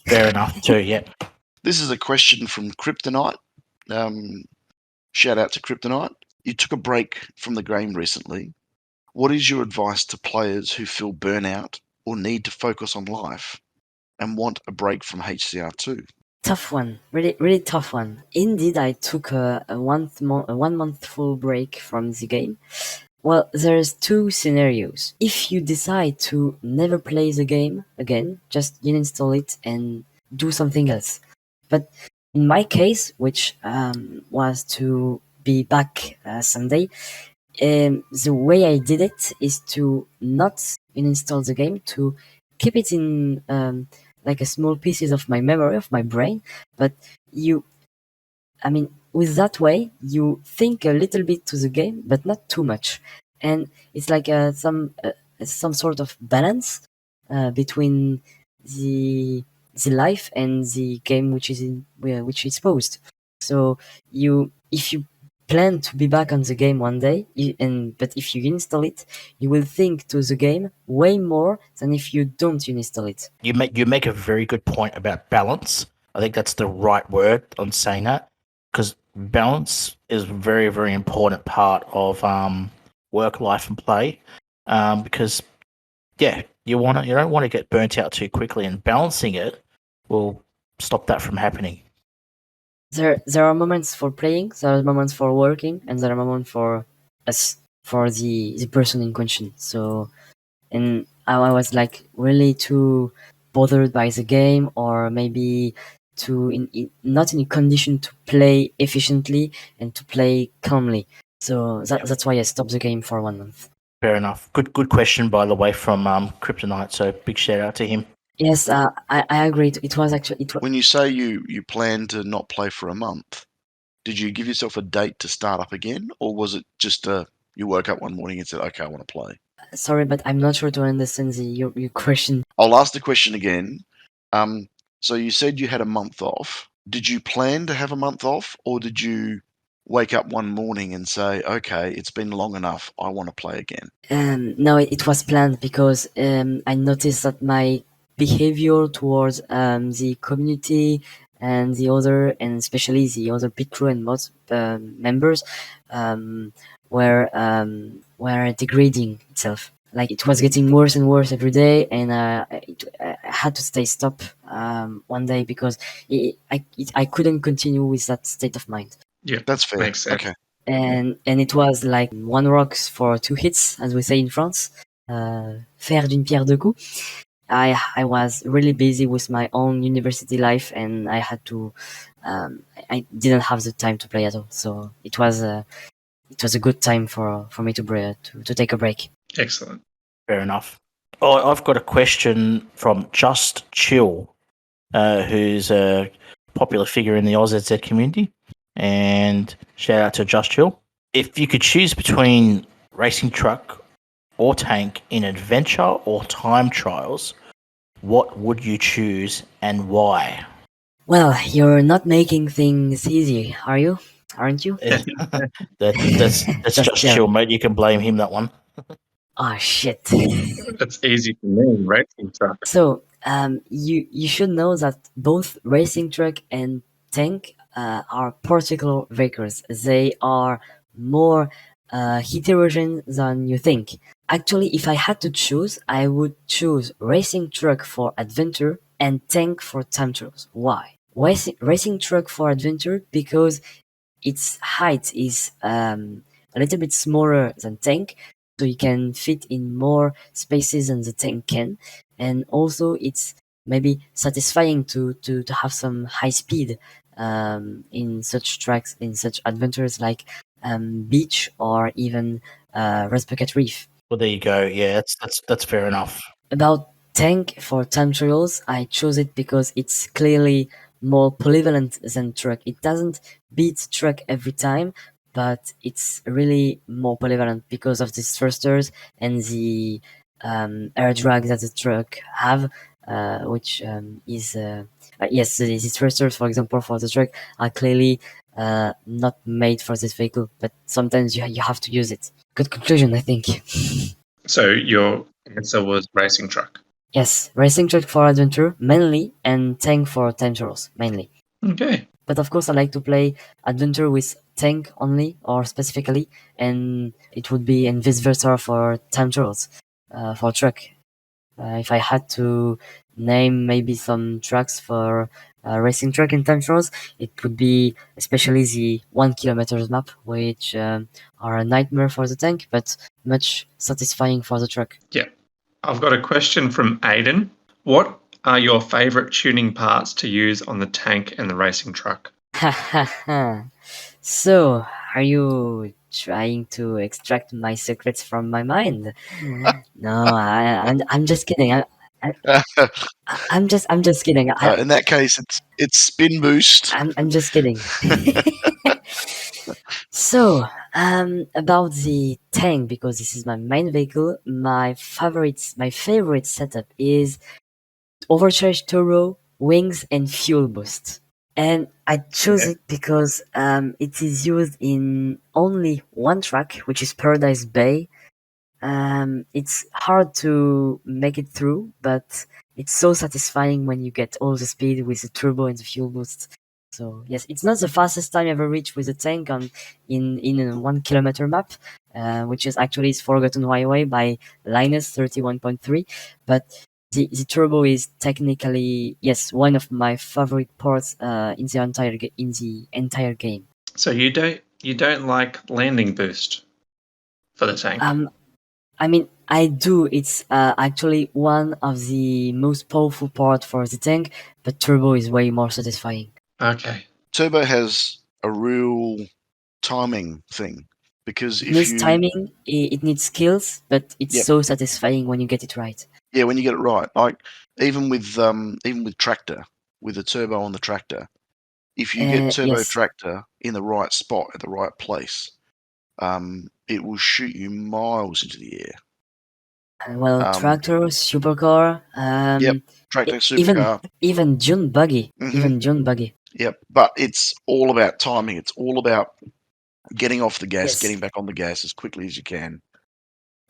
S1: Fair enough too. Yeah.
S3: This is a question from Kryptonite. Shout out to Kryptonite. You took a break from the game recently. What is your advice to players who feel burnout or need to focus on life and want a break from HCR2?
S8: Tough one, really tough one. Indeed, I took a 1 month full break from the game. Well, there's two scenarios. If you decide to never play the game again, just uninstall it and do something else. But in my case, which was to be back Sunday, the way I did it is to not uninstall the game, to keep it in like a small pieces of my memory, of my brain. But with that way, you think a little bit to the game, but not too much. And it's like some sort of balance between the life and the game which is posed. So if you plan to be back on the game one day, but if you install it, you will think to the game way more than if you don't install it.
S1: You make a very good point about balance. I think that's the right word on saying that, because balance is a very, very important part of work, life, and play. Because you don't want to get burnt out too quickly, and balancing it will stop that from happening.
S8: There are moments for playing, there are moments for working, and there are moments for us, for the person in question. So, and I was like really too bothered by the game, or maybe not in a condition to play efficiently and to play calmly. So that's why I stopped the game for 1 month.
S1: Fair enough. Good question, by the way, from Kryptonite. So big shout out to him.
S8: Yes, I agree. It was actually
S3: When you say you plan to not play for a month, did you give yourself a date to start up again, or was it just you woke up one morning and said, "Okay, I want to play"?
S8: Sorry, but I'm not sure to understand your question.
S3: I'll ask the question again. So you said you had a month off. Did you plan to have a month off, or did you wake up one morning and say, "Okay, it's been long enough. I want to play again"?
S8: No, it was planned because I noticed that my behavior towards the community and especially the other pit crew and mods members were degrading itself. Like it was getting worse and worse every day, and I had to stop one day because I couldn't continue with that state of mind.
S2: Yeah,
S3: That's fair.
S2: makes sense.
S3: Okay.
S8: And it was like one rocks for two hits, as we say in France. Faire d'une pierre deux coups. I was really busy with my own university life, and I had to. I didn't have the time to play at all, so it was a good time for me to take a break.
S2: Excellent.
S1: Fair enough. Oh, I've got a question from Just Chill, who's a popular figure in the AUSNZ community. And shout out to Just Chill. If you could choose between racing truck or tank in adventure or time trials, what would you choose and why?
S8: Well, you're not making things easy, are you? Aren't you?
S1: That's Just Chill, mate. You can blame him that one.
S8: Oh shit.
S2: That's easy for me, racing truck.
S8: So, you should know that both racing truck and tank are particular vehicles. They are more heterogeneous than you think. Actually, if I had to choose, I would choose racing truck for adventure and tank for time trials. Why? Racing truck for adventure because its height is a little bit smaller than tank, so you can fit in more spaces than the tank can, and also it's maybe satisfying to have some high speed in such tracks, in such adventures like beach or even Bucket Reef.
S1: Well, there you go. Yeah, that's fair enough.
S8: About tank for time trials, I chose it because it's clearly more polyvalent than truck. It doesn't beat truck every time, but it's really more polyvalent because of these thrusters and the air drag that the truck have, which is yes, these thrusters, for example, for the truck are clearly not made for this vehicle, but sometimes you have to use it. Good conclusion, I think.
S2: So your answer was racing truck.
S8: Yes, racing truck for adventure mainly, and tank for time trials mainly.
S2: Okay.
S8: But of course, I like to play adventure with tank only or specifically, and it would be and vice versa for time trials for truck. If I had to name maybe some tracks for racing track in time trials, it would be especially the 1 kilometers map, which are a nightmare for the tank, but much satisfying for the truck.
S2: Yeah. I've got a question from Aiden. What are your favorite tuning parts to use on the tank and the racing truck?
S8: So, are you trying to extract my secrets from my mind? No, I'm just kidding. I'm just kidding.
S3: In that case, it's spin boost.
S8: I'm just kidding. So, about the tank, because this is my main vehicle, my favorite setup is overcharged turbo, wings, and fuel boost. And I chose it because it is used in only one track, which is Paradise Bay. It's hard to make it through, but it's so satisfying when you get all the speed with the turbo and the fuel boost. So yes, it's not the fastest time ever reached with a tank in a 1 kilometer map, which is actually Forgotten Highway by Linus 31.3, but the turbo is technically, yes, one of my favorite parts in the entire game.
S2: So you don't like landing boost for the tank?
S8: I mean, I do. It's actually one of the most powerful part for the tank, but turbo is way more satisfying.
S2: Okay.
S3: Turbo has a real timing thing because
S8: it needs timing, it needs skills, but it's so satisfying when you get it right.
S3: Yeah, when you get it right. Like even with tractor, with the turbo on the tractor, if you get turbo tractor in the right spot at the right place, it will shoot you miles into the air.
S8: Tractor, supercar,
S3: tractor, supercar,
S8: even Dune buggy,
S3: Yep, but it's all about timing. It's all about getting off the gas, getting back on the gas as quickly as you can.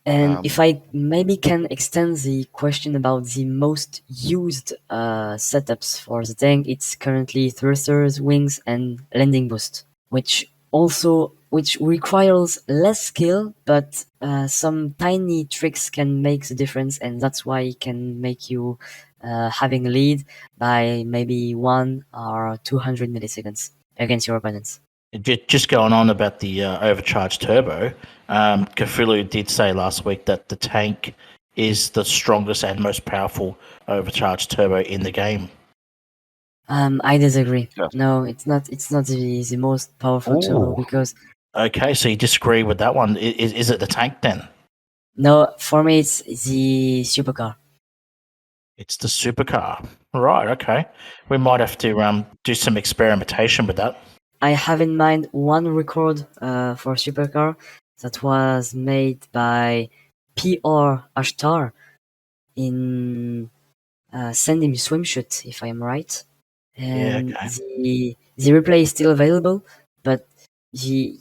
S8: And if I maybe can extend the question about the most used setups for the tank, it's currently thrusters, wings, and landing boost, which requires less skill, but some tiny tricks can make the difference, and that's why it can make you having a lead by maybe 1 or 200 milliseconds against your opponents.
S1: Just going on about the overcharged turbo, Cthulhu did say last week that the tank is the strongest and most powerful overcharged turbo in the game.
S8: I disagree. Yeah. No, it's not. It's not the most powerful turbo because.
S1: Okay, so you disagree with that one. Is it the tank then?
S8: No, for me it's the supercar.
S1: It's the supercar, right? Okay, we might have to do some experimentation with that.
S8: I have in mind one record for supercar that was made by PR Ashtar in Sandy Swimshoot, if I am right. And the replay is still available, but you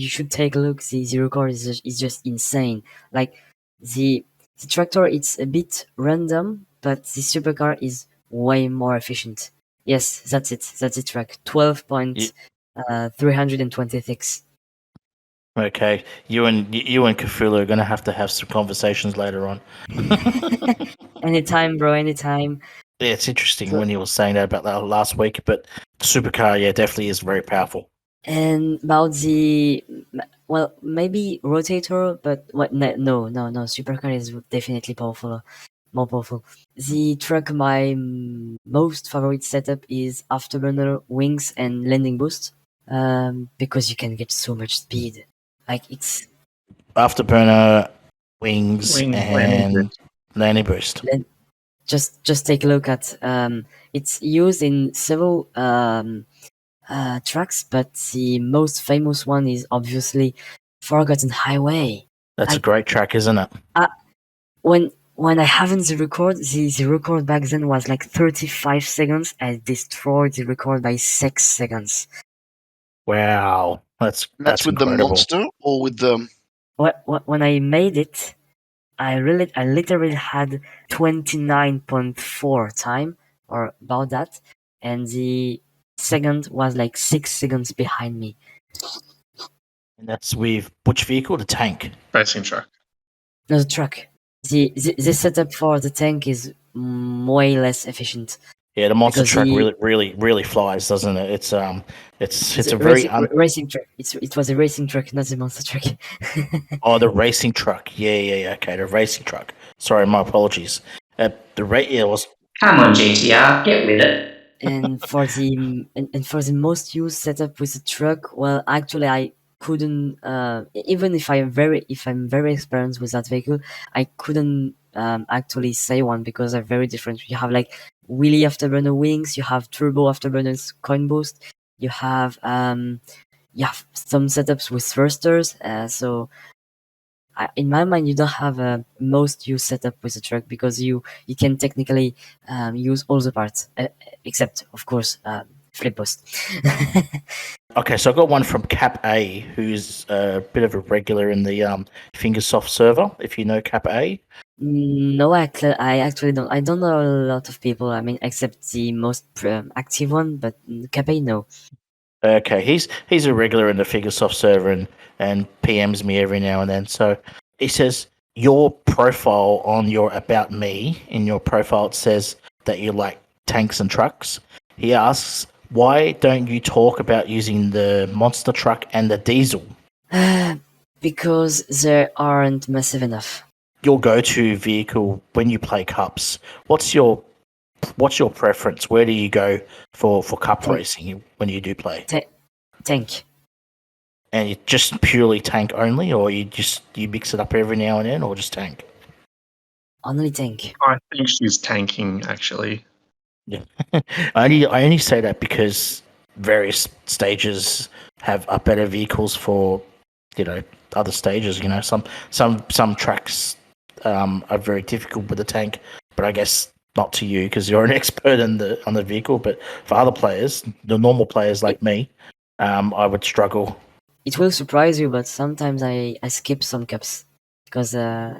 S8: should take a look. The record is just insane. Like the tractor, it's a bit random, but the supercar is way more efficient. Yes, that's it. That's it. Track 12.326.
S1: Okay, you and Cthulhu are gonna have some conversations later on.
S8: Anytime, bro. Anytime.
S1: Yeah, it's interesting when you were saying that about that last week, but the supercar, definitely is very powerful.
S8: And about the maybe rotator, but what? No. Supercar is definitely powerful, more powerful. The truck, my most favorite setup is afterburner, wings, and landing boost, because you can get so much speed. Like it's
S1: afterburner, wings and landing boost.
S8: just take a look at it's used in several tracks, but the most famous one is obviously Forgotten Highway.
S1: That's a great track, isn't it?
S8: When I haven't the record, the record back then was like 35 seconds. I destroyed the record by 6 seconds.
S1: Wow, that's
S3: That's with
S1: incredible.
S3: the monster or with the.
S8: When I made it, I literally had 29.4 time or about that, and the second was like 6 seconds behind me.
S1: And that's with which vehicle? The tank.
S2: Racing truck.
S8: No, the truck. The setup for the tank is way less efficient.
S1: Yeah, the monster
S8: Because
S1: truck
S8: the-
S1: really flies, doesn't it? It's a
S8: racing,
S1: very
S8: racing truck. It was a racing truck, not the monster truck.
S1: oh, the racing truck. Yeah. Okay, the racing truck. Sorry, my apologies. It was.
S5: Come on, GTR, get with it.
S8: And for the most used setup with the truck, well, actually, I couldn't. Even if I'm very experienced with that vehicle, I couldn't actually say one because they're very different. You have like wheelie afterburner wings, you have turbo afterburners coin boost, you have some setups with thrusters. So in my mind, you don't have a most used setup with the truck because you can technically use all the parts except, of course, flip post.
S1: Okay, so I got one from Cap A, who's a bit of a regular in the Fingersoft server. If you know Cap A.
S8: No, I actually don't. I don't know a lot of people. I mean, except the most active one, but Cape, no.
S1: Okay, he's a regular in the Figuresoft server and PMs me every now and then. So he says your profile on your About Me, in your profile it says that you like tanks and trucks. He asks, why don't you talk about using the monster truck and the diesel?
S8: Because they aren't massive enough.
S1: Your go-to vehicle when you play cups. What's your preference? Where do you go for cup
S8: Tank.
S1: racing when you do play?
S8: Tank.
S1: And you just purely tank only, or you mix it up every now and then, or just tank?
S8: Only tank.
S2: I think she's tanking, actually.
S1: Yeah, I only say that because various stages are better vehicles for other stages. Some tracks are very difficult with the tank, but I guess not to you because you're an expert on the vehicle. But for other players, the normal players like me, I would struggle.
S8: It will surprise you, but sometimes I skip some cups because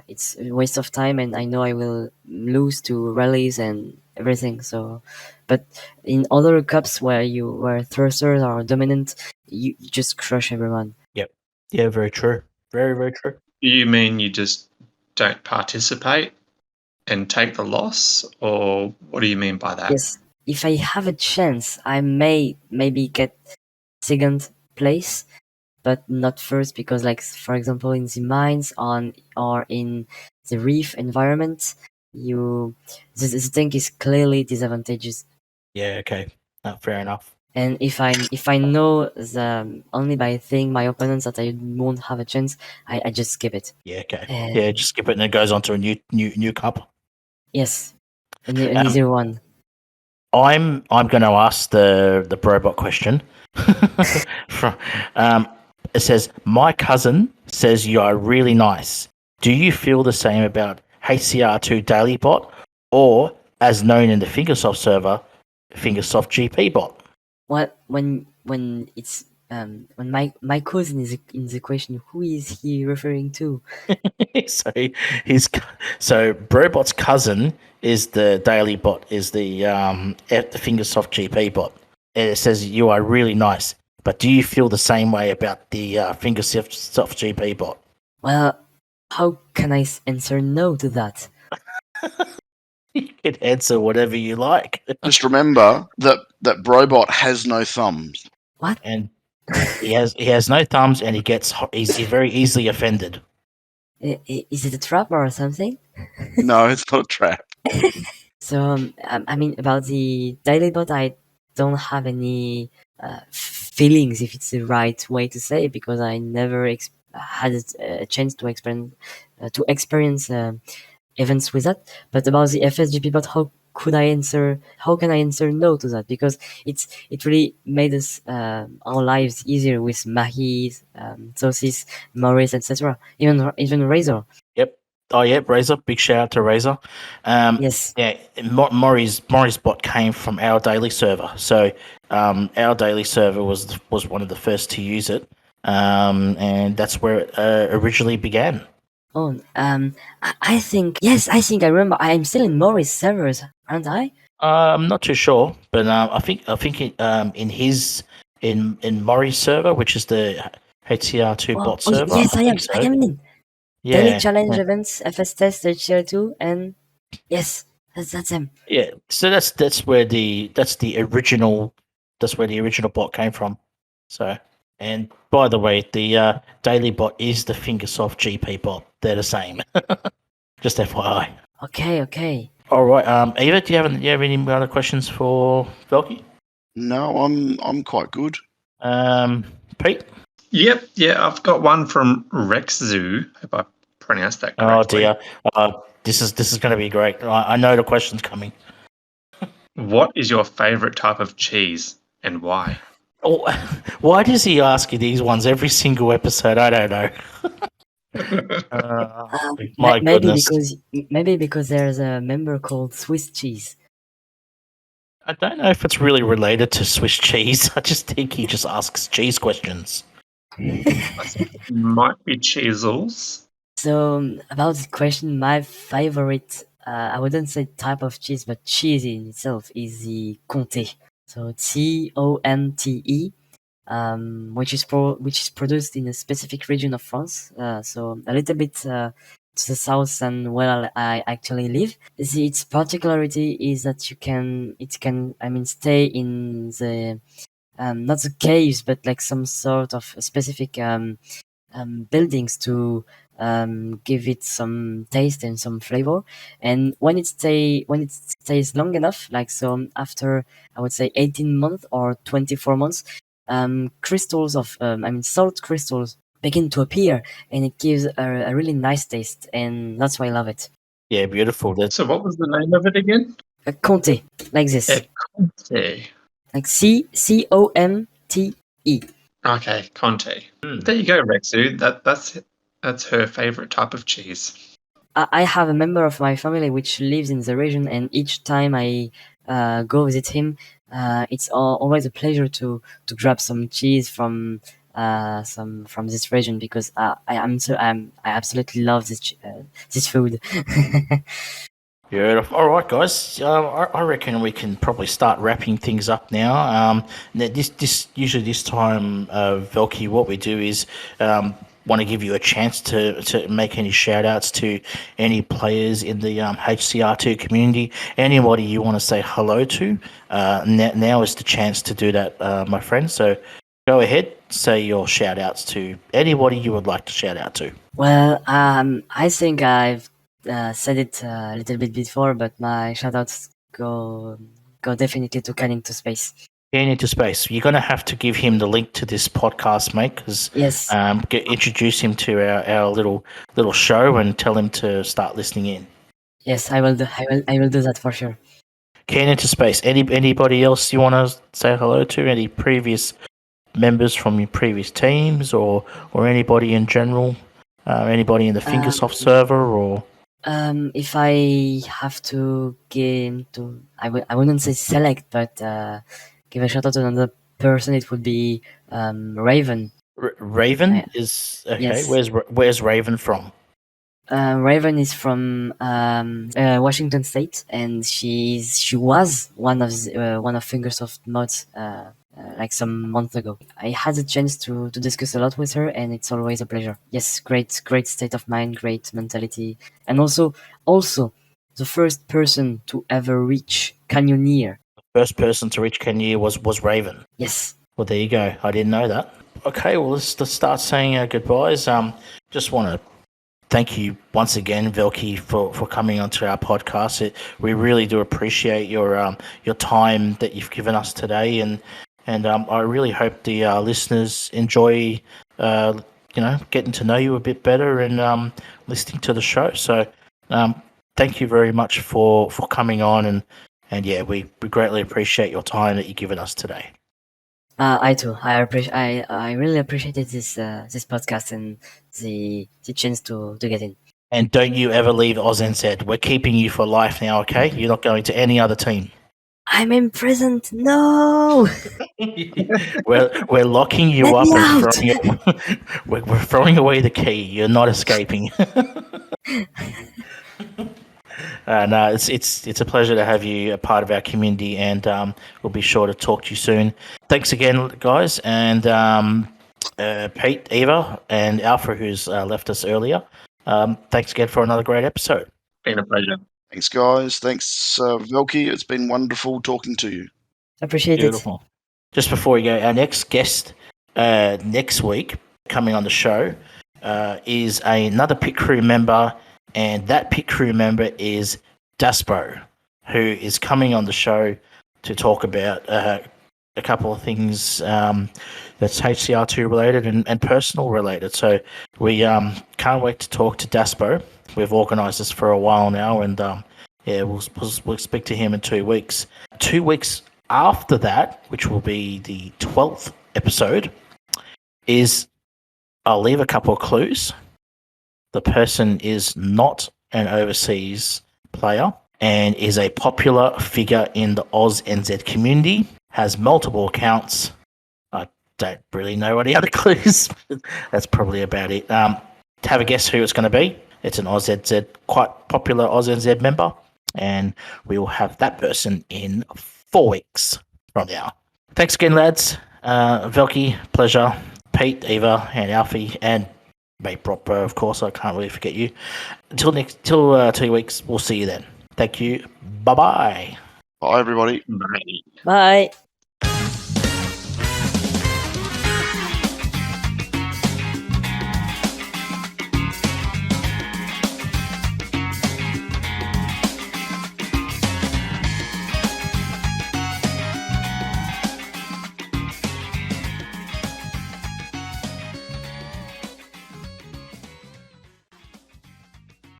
S8: it's a waste of time, and I know I will lose to rallies and everything. So, but in other cups where thrusters are dominant, you just crush everyone.
S1: Yep. Yeah. Very true. Very, very true.
S2: Do you mean you just don't participate and take the loss, or what do you mean by that?
S8: Yes, if I have a chance, I may maybe get second place, but not first because, like, for example, in the mines or in the reef environment, the tank is clearly disadvantageous.
S1: Yeah. Okay. Fair enough.
S8: And if I know only by seeing my opponents that I won't have a chance, I just skip it.
S1: Yeah. Okay. Yeah. Just skip it, and it goes on to a new cup.
S8: Yes, an easier one.
S1: I'm going to ask the Brobot question. It says, my cousin says you are really nice. Do you feel the same about HCR2 Daily Bot, or as known in the Fingersoft server, Fingersoft GP Bot?
S8: What when it's when my cousin is in the question, who is he referring to?
S1: so Brobot's cousin is the Daily Bot, is the Fingersoft GP Bot. And it says you are really nice. But do you feel the same way about the Fingersoft GP Bot?
S8: Well, how can I answer no to that?
S1: You can answer whatever you like.
S3: Just remember that Brobot has no thumbs.
S8: What?
S1: And he has no thumbs, and he's very easily offended.
S8: Is it a trap or something?
S3: No, it's not a trap.
S8: So I mean, about the daily bot, I don't have any feelings, if it's the right way to say it, because I never had a chance to experience events with that. But about the FSGP bot, how can I answer no to that? Because it really made us our lives easier with Mahi, Sosis, Maurice, etc. Even Razor.
S1: Yep. Oh, yep. Razor. Big shout out to Razor.
S8: Yes.
S1: Yeah. Maury's bot came from our daily server, so our daily server was one of the first to use it, and that's where it originally began.
S8: Oh, I think yes. I think I remember. I'm still in Maurice servers, aren't I?
S1: I'm not too sure, but I think in Maury's server, which is the HCR2 bot server.
S8: Yes, I am.
S1: think so.
S8: I am in.
S1: Yeah.
S8: Daily challenge events, FS test, HCR2, and yes, that's him.
S1: Yeah, so that's where the original bot came from. So, and by the way, the daily bot is the Fingersoft GP bot. They're the same. Just FYI.
S8: Okay.
S1: All right, Eva, do you have any other questions for Velky?
S3: No, I'm quite good.
S1: Pete?
S2: Yep, yeah, I've got one from Rex Zoo, if I pronounced that correctly.
S1: Oh dear, this is going to be great. I know the question's coming.
S2: What is your favourite type of cheese and why?
S1: Oh, why does he ask you these ones every single episode? I don't know. My goodness.
S8: Maybe because there's a member called Swiss cheese.
S1: I don't know if it's really related to Swiss cheese. I just think he just asks cheese questions.
S2: Might be cheezels.
S8: So about the question, my favorite, I wouldn't say type of cheese, but cheese in itself is the Comté. So Conte, which is produced in a specific region of France. So a little bit to the south than where I actually live. Its particularity is that it can stay in the not the caves, but like some sort of specific buildings to give it some taste and some flavor. And when it stays long enough, like so after I would say 18 months or 24 months, crystals of salt crystals begin to appear, and it gives a really nice taste, and that's why I love it.
S1: Yeah, beautiful.
S2: So what was the name of it again?
S8: A Comté, like this.
S2: Comté.
S8: Like Comte.
S2: Okay, Conte. There you go, Rexu. That's her favourite type of cheese.
S8: I have a member of my family which lives in the region, and each time I go visit him, it's always a pleasure to grab some cheese from this region, because I absolutely love this food.
S1: Beautiful. All right, guys. I reckon we can probably start wrapping things up now. Usually this time, Velky, what we do is want to give you a chance to make any shout outs to any players in the HCR2 community, anybody you want to say hello to. Now is the chance to do that, my friend. So go ahead, say your shout outs to anybody you would like to shout out to.
S8: Well, I think I've said it a little bit before, but my shoutouts go definitely to Canning to Space.
S1: Canning to Space. You're going to have to give him the link to this podcast, mate, because
S8: yes,
S1: introduce him to our little show and tell him to start listening in.
S8: Yes, I will do that for sure.
S1: Canning to Space. Anybody else you want to say hello to? Any previous members from your previous teams, or anybody in general? Anybody in the Fingersoft server, or?
S8: If I have to I wouldn't say select, but give a shout out to another person, it would be Raven.
S1: Raven is okay. Yes. Where's Raven from?
S8: Raven is from Washington State, and she was one of Fingersoft mods like some months ago. I had a chance to discuss a lot with her, and it's always a pleasure. Yes, great state of mind, great mentality, and also the first person to ever reach Canyoneer.
S1: The first person to reach Canyoneer was Raven.
S8: Yes.
S1: Well, there you go. I didn't know that. Okay, well, let's start saying goodbyes. Just want to thank you once again, Velky, for coming onto our podcast. We really do appreciate your time that you've given us today, and I really hope the listeners enjoy, getting to know you a bit better and listening to the show. So, thank you very much for coming on, and yeah, we greatly appreciate your time that you've given us today.
S8: I too. I really appreciated this podcast and the chance to get in.
S1: And don't you ever leave AUSNZ. We're keeping you for life now, okay? You're not going to any other team.
S8: I'm imprisoned. No.
S1: We're locking you
S8: Let
S1: up
S8: me
S1: and
S8: out!
S1: we're throwing away the key. You're not escaping. No, it's a pleasure to have you a part of our community, and we'll be sure to talk to you soon. Thanks again, guys, and Pete, Eva, and Alpha, who's left us earlier. Thanks again for another great episode.
S2: Been a pleasure.
S3: Thanks, guys. Thanks, Velky. It's been wonderful talking to you.
S8: Appreciate
S1: Beautiful. Just before we go, our next guest next week coming on the show is another pit crew member, and that pit crew member is Daspo, who is coming on the show to talk about a couple of things that's HCR2 related and personal related. So we can't wait to talk to Daspo. We've organised this for a while now, and we'll speak to him in 2 weeks. 2 weeks after that, which will be the 12th episode, is I'll leave a couple of clues. The person is not an overseas player and is a popular figure in the AUSNZ community, has multiple accounts. I don't really know any other clues. That's probably about it. Have a guess who it's going to be. It's an AUSNZ, quite popular AUSNZ member, and we will have that person in 4 weeks from now. Thanks again, lads. Velky, pleasure. Pete, Eva, and Alfie, and mate Brockbro, of course. I can't really forget you. Until 2 weeks, we'll see you then. Thank you. Bye-bye.
S3: Bye, everybody.
S2: Bye.
S8: Bye.